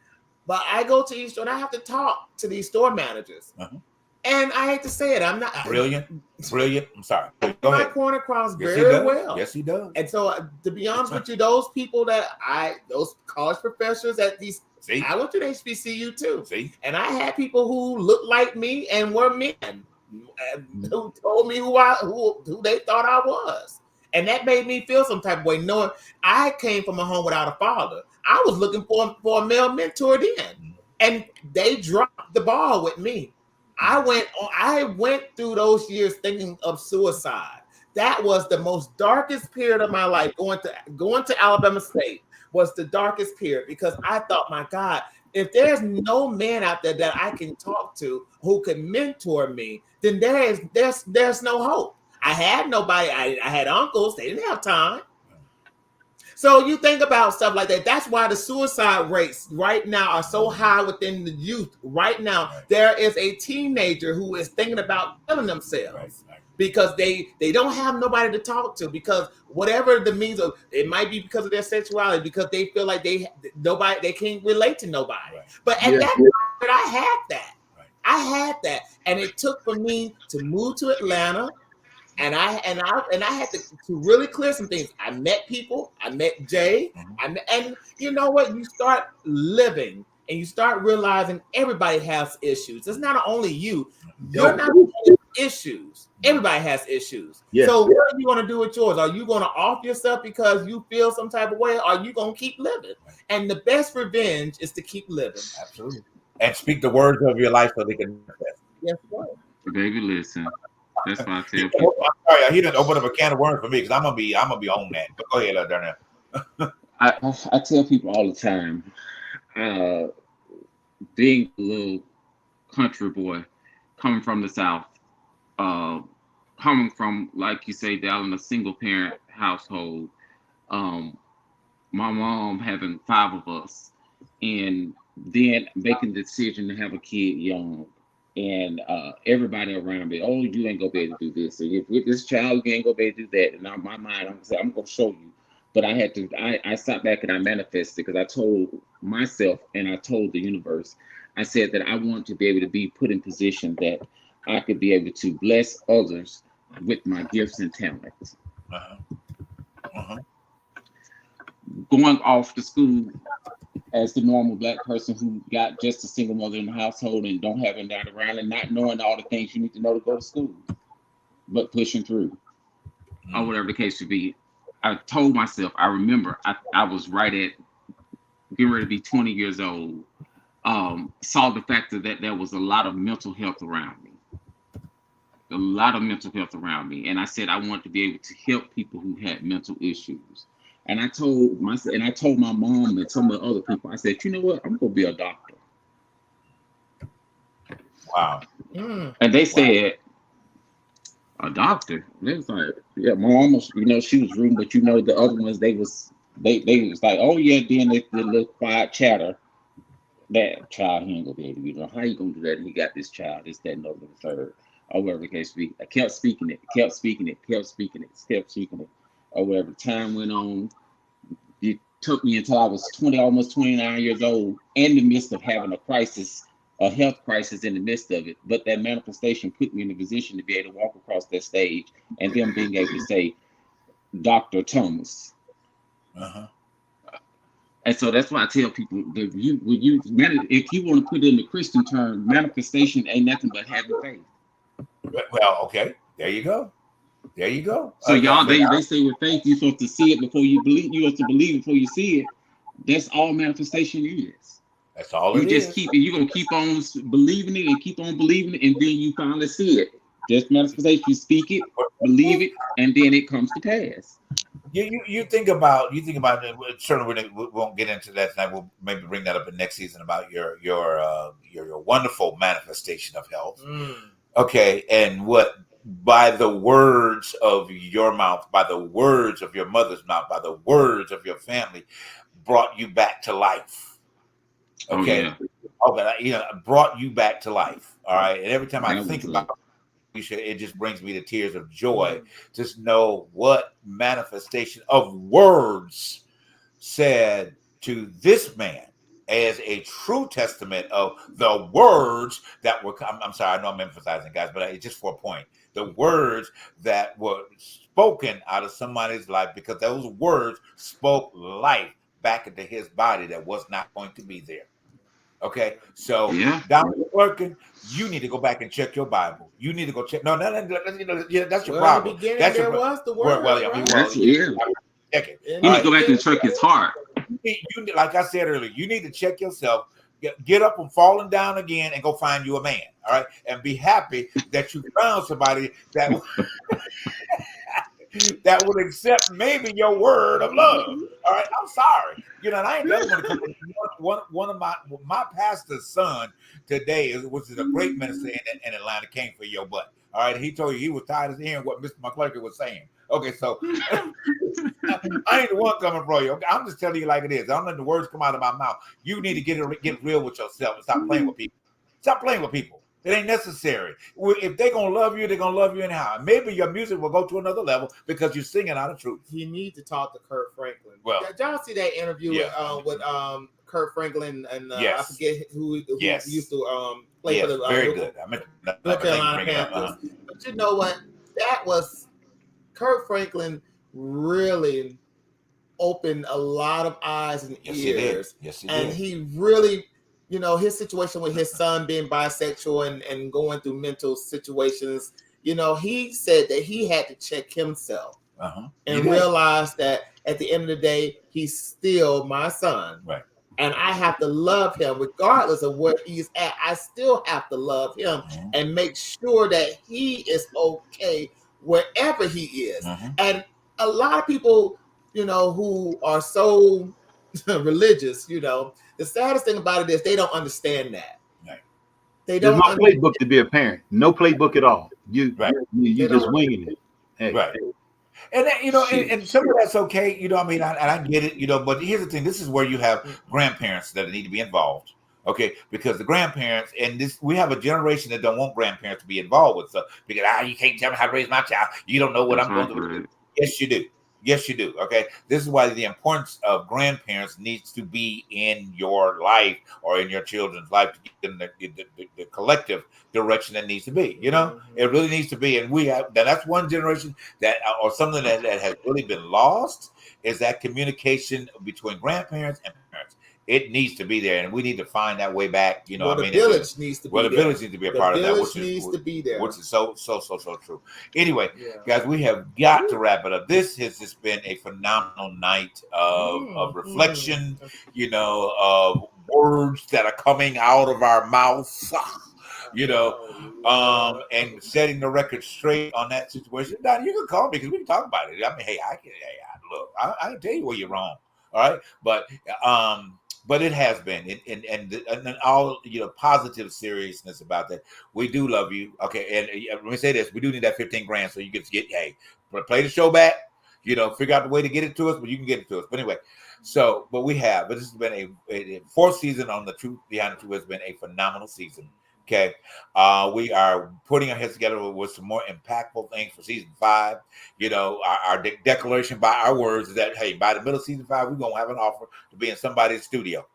S2: But I go to each store and I have to talk to these store managers. Uh-huh. And I hate to say it, I'm not
S1: brilliant. I'm sorry.
S2: Go ahead. My point across very well.
S1: Yes, he does.
S2: And so, to be honest with you, those people those college professors at these, I went to the HBCU too.
S1: See?
S2: And I had people who looked like me and were men, who told me who they thought I was, and that made me feel some type of way, knowing I came from a home without a father. I was looking for a male mentor then, and they dropped the ball with me. I went through those years thinking of suicide. That was the most darkest period of my life. Going to Alabama State was the darkest period because I thought, my God, if there's no man out there that I can talk to who can mentor me, then there's no hope. I had nobody. I had uncles. They didn't have time. So you think about stuff like that. That's why the suicide rates right now are so high within the youth. Right now, there is a teenager who is thinking about killing themselves because they don't have nobody to talk to, because whatever the means of, it might be because of their sexuality, because they feel like they can't relate to nobody. But at that point, I had that. I had that, and it took for me to move to Atlanta, and I had to really clear some things. I met people. I met Jay. And you know what? You start living, and you start realizing everybody has issues. It's not only you. You're not issues. Everybody has issues. Yes. So what are you going to do with yours? Are you going to off yourself because you feel some type of way? Or are you going to keep living? And the best revenge is to keep living.
S1: Absolutely. And speak the words of your life so they can manifest.
S2: Yes, right.
S3: Baby, listen. That's why I tell people.
S1: I'm sorry, he didn't open up a can of worms for me because I'm gonna be on that. But go ahead, Darnell.
S3: I tell people all the time, being a little country boy, coming from the South, coming from, like you say, Dallin, a single parent household, my mom having 5 of us, and then making the decision to have a kid young, and everybody around me, oh, you ain't gonna be able to do this. And if with this child, you ain't gonna be able to do that. And on my mind, I'm gonna show you. But I sat back and I manifested, because I told myself and I told the universe, I said that I want to be able to be put in position that I could be able to bless others with my gifts and talents. Going off to school as the normal Black person who got just a single mother in the household and don't have anybody around, and not knowing all the things you need to know to go to school, but pushing through, or whatever the case would be. I told myself, I remember I was right at getting ready to be 20 years old, saw the fact that there was a lot of mental health around me. And I said I wanted to be able to help people who had mental issues. And I told myself, and I told my mom and some of the other people, I said, you know what, I'm gonna be a doctor.
S1: Wow.
S3: And they said, a doctor? They was like, yeah, my mom was, she was rude, but the other ones, they was like, oh yeah, then they little quiet chatter. That child, he ain't gonna be able to how you gonna do that? And he got this child, this, that, and the third, or whatever the case be. I kept speaking it, or whatever. Time went on. It took me until I was 20, almost 29 years old, in the midst of having a crisis, a health crisis in the midst of it. But that manifestation put me in a position to be able to walk across that stage and them being able to say, Dr. Thomas. And so that's why I tell people that if you want to put it in the Christian term, manifestation ain't nothing but having faith.
S1: Well, okay, there you go.
S3: So y'all, they say with faith, you're supposed to see it before you believe. You're supposed to believe before you see it. That's all manifestation is.
S1: That's all
S3: you just is. You're gonna keep on believing it and keep on believing it, and then you finally see it. Just manifestation. You speak it, believe it, and then it comes to pass.
S1: You think about it. Certainly we won't get into that tonight. We'll maybe bring that up in next season about your wonderful manifestation of health. Okay, and what by the words of your mouth, by the words of your mother's mouth, by the words of your family, brought you back to life. Okay, brought you back to life. All right, and every time I think about it just brings me to tears of joy. Just know what manifestation of words said to this man as a true testament of the words that were. I'm sorry, I know I'm emphasizing, guys, but it's just for a point. The words that were spoken out of somebody's life, because those words spoke life back into his body that was not going to be there. Okay, so Dr. Working, you need to go back and check your Bible. You need to go check. No, that's your problem. That's
S2: there was the word.
S1: Check it.
S3: You need to go back and check his heart.
S1: You like I said earlier, you need to check yourself. Get up from falling down again and go find you a man. All right, and be happy that you found somebody that that would accept maybe your word of love. All right, I'm sorry. And I ain't never going to come. One of my pastor's son today, which is a great minister in Atlanta, came for your butt. All right, he told you he was tired of hearing what Mr. McClurkin was saying. Okay, so I ain't the one coming for you. Okay, I'm just telling you like it is. I'm letting the words come out of my mouth. You need to get real with yourself and stop playing with people. Stop playing with people. It ain't necessary. If they're gonna love you, they're gonna love you anyhow. Maybe your music will go to another level because you're singing out of truth.
S2: He needs to talk to Kurt Franklin.
S1: Well,
S2: did y'all see that interview with Kurt Franklin and
S1: yes.
S2: I forget who
S1: yes.
S2: used to play for the
S1: very good. I meant
S2: North Carolina Panthers. But you know what? That was Kurt Franklin really opened a lot of eyes and ears.
S1: Yes, he
S2: and
S1: did.
S2: He really, you know, his situation with his son being bisexual and going through mental situations, you know, he said that he had to check himself and realize that at the end of the day, he's still my son.
S1: Right.
S2: And I have to love him regardless of where he's at. I still have to love him and make sure that he is okay wherever he is. And a lot of people, you know, who are so religious, you know, the saddest thing about it is they don't understand that.
S1: Right.
S2: They don't.
S4: There's no playbook to be a parent. No playbook at all. You just winging it. Hey.
S1: Right. And you know, and some of that's okay, you know. I mean, I get it, you know. But here's the thing: this is where you have grandparents that need to be involved, okay? Because the grandparents, and we have a generation that don't want grandparents to be involved with stuff because you can't tell me how to raise my child. You don't know what I'm going to do. Yes, you do. Yes, you do. Okay. This is why the importance of grandparents needs to be in your life or in your children's life to get in the collective direction that needs to be. You know, it really needs to be. And that's one generation that, or something that has really been lost, is that communication between grandparents and parents. It needs to be there, and we need to find that way back. You know,
S2: the village needs to be there.
S1: The village needs to be a part of that.
S2: Which needs to be there.
S1: Which is so true. Anyway, guys, we have got to wrap it up. This has just been a phenomenal night of reflection. You know, of words that are coming out of our mouths. You know, and setting the record straight on that situation. Now, you can call me because we can talk about it. I mean, hey, I can tell you where you're wrong. All right, but it has been, and all, you know, positive seriousness about that. We do love you, okay? And let me say this: we do need that 15 grand so you can get, play the show back. You know, figure out the way to get it to us, but you can get it to us. But anyway, but this has been a fourth season on the Truth Behind the Truth. Has been a phenomenal season. Okay, we are putting our heads together with some more impactful things for season 5. You know, our declaration by our words is that, hey, by the middle of season 5, we're gonna have an offer to be in somebody's studio.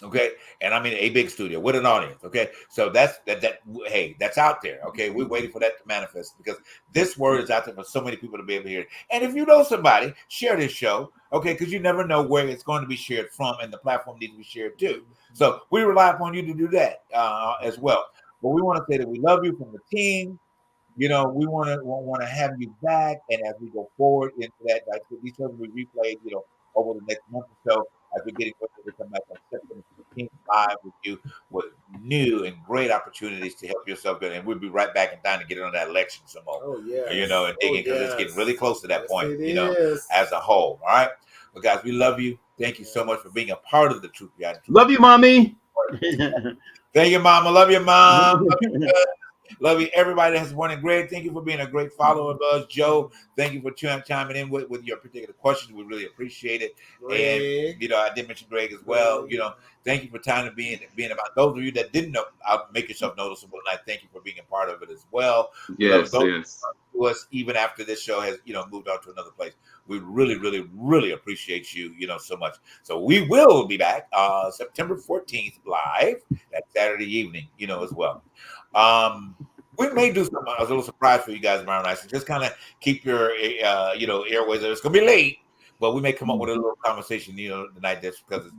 S1: Okay, and I mean a big studio with an audience. Okay, so that's out there. Okay, we're waiting for that to manifest because this word is out there for so many people to be able to hear it. And if you know somebody, share this show. Okay, because you never know where it's going to be shared from, and the platform needs to be shared too. So we rely upon you to do that as well. But we want to say that we love you from the team. You know, we want to have you back, and as we go forward into that, like these shows we replayed, you know, over the next month or so, as we're getting ready to come back on September 15th live with you with new and great opportunities to help yourself get. And we'll be right back in time to get on that election some more.
S2: Oh yeah,
S1: you know, and digging because it's getting really close to that point. You know, as a whole. All right, but guys, we love you. Thank you so much for being a part of the Truth Behind the Truth.
S4: Love you, mommy.
S1: Thank you, Mama. Love you, Mom. Love you, everybody that has won. And Greg, thank you for being a great follower of us. Joe, thank you for chiming in with your particular questions. We really appreciate it. Greg. And, you know, I did mention Greg as well. You know, thank you for time to being about those of you that didn't know, I'll make yourself noticeable. And I thank you for being a part of it as well.
S3: Yes.
S1: To us, even after this show has, you know, moved on to another place. We really, really, really appreciate you, you know, so much. So we will be back September 14th live that Saturday evening, you know, as well. We may do something, a little surprise for you guys tomorrow night. So just kind of keep your, you know, airways. It's going to be late, but we may come up with a little conversation, you know, tonight just because,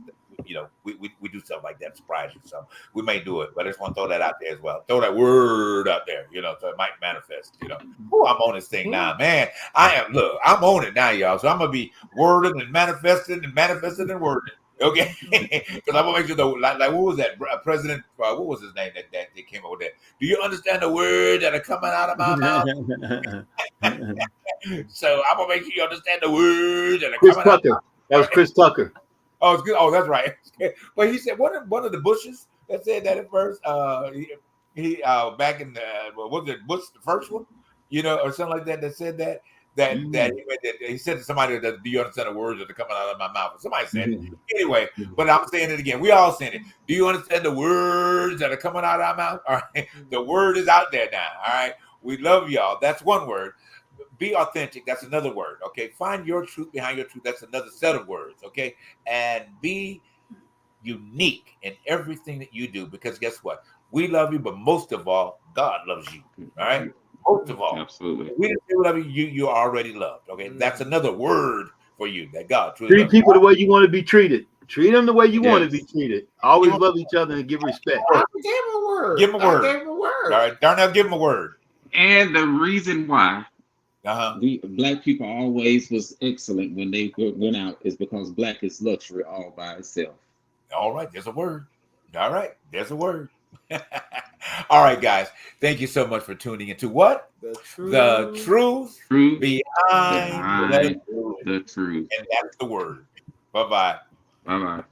S1: you know, we do stuff like that, surprise you. So we may do it, but I just want to throw that out there as well. Throw that word out there, you know, so it might manifest, you know. Oh, I'm on this thing now, man. I'm on it now, y'all. So I'm going to be wording and manifesting and wording. Okay, because I'm gonna make sure like what was that President? What was his name that they came up with that? Do you understand the words that are coming out of my mouth? So I'm gonna make sure you understand the words that are
S4: Chris
S1: coming
S4: Tucker.
S1: out.
S4: That was Chris Tucker.
S1: Oh, it's good. Oh, that's right. But he said one of the Bushes that said that at first. He back in the was it Bush the first one? You know, or something like that said that. that he said to somebody that, do you understand the words that are coming out of my mouth? Somebody said it anyway, but I'm saying it again. We all saying it. Do you understand the words that are coming out of our mouth? All right, the word is out there now. All right, we love y'all. That's one word. Be authentic. That's another word. Okay, find your truth behind your truth. That's another set of words. Okay, and be unique in everything that you do, because guess what? We love you, but most of all, God loves you. All right. Most of all,
S3: absolutely.
S1: We didn't say we love you. You're already loved. Okay, that's another word for you that God truly
S4: treat people the way you want to be treated. Treat them the way you want to be treated. Always love each other and give respect.
S2: I gave him a word.
S1: Give him a word.
S2: I gave him a word.
S1: All right, Darnell, give him a word.
S3: And the reason why the black people always was excellent when they went out is because black is luxury all by itself.
S1: All right, there's a word. All right, there's a word. All right, guys. Thank you so much for tuning into what? The truth behind the truth. And that's the word. Bye-bye.
S3: Bye-bye.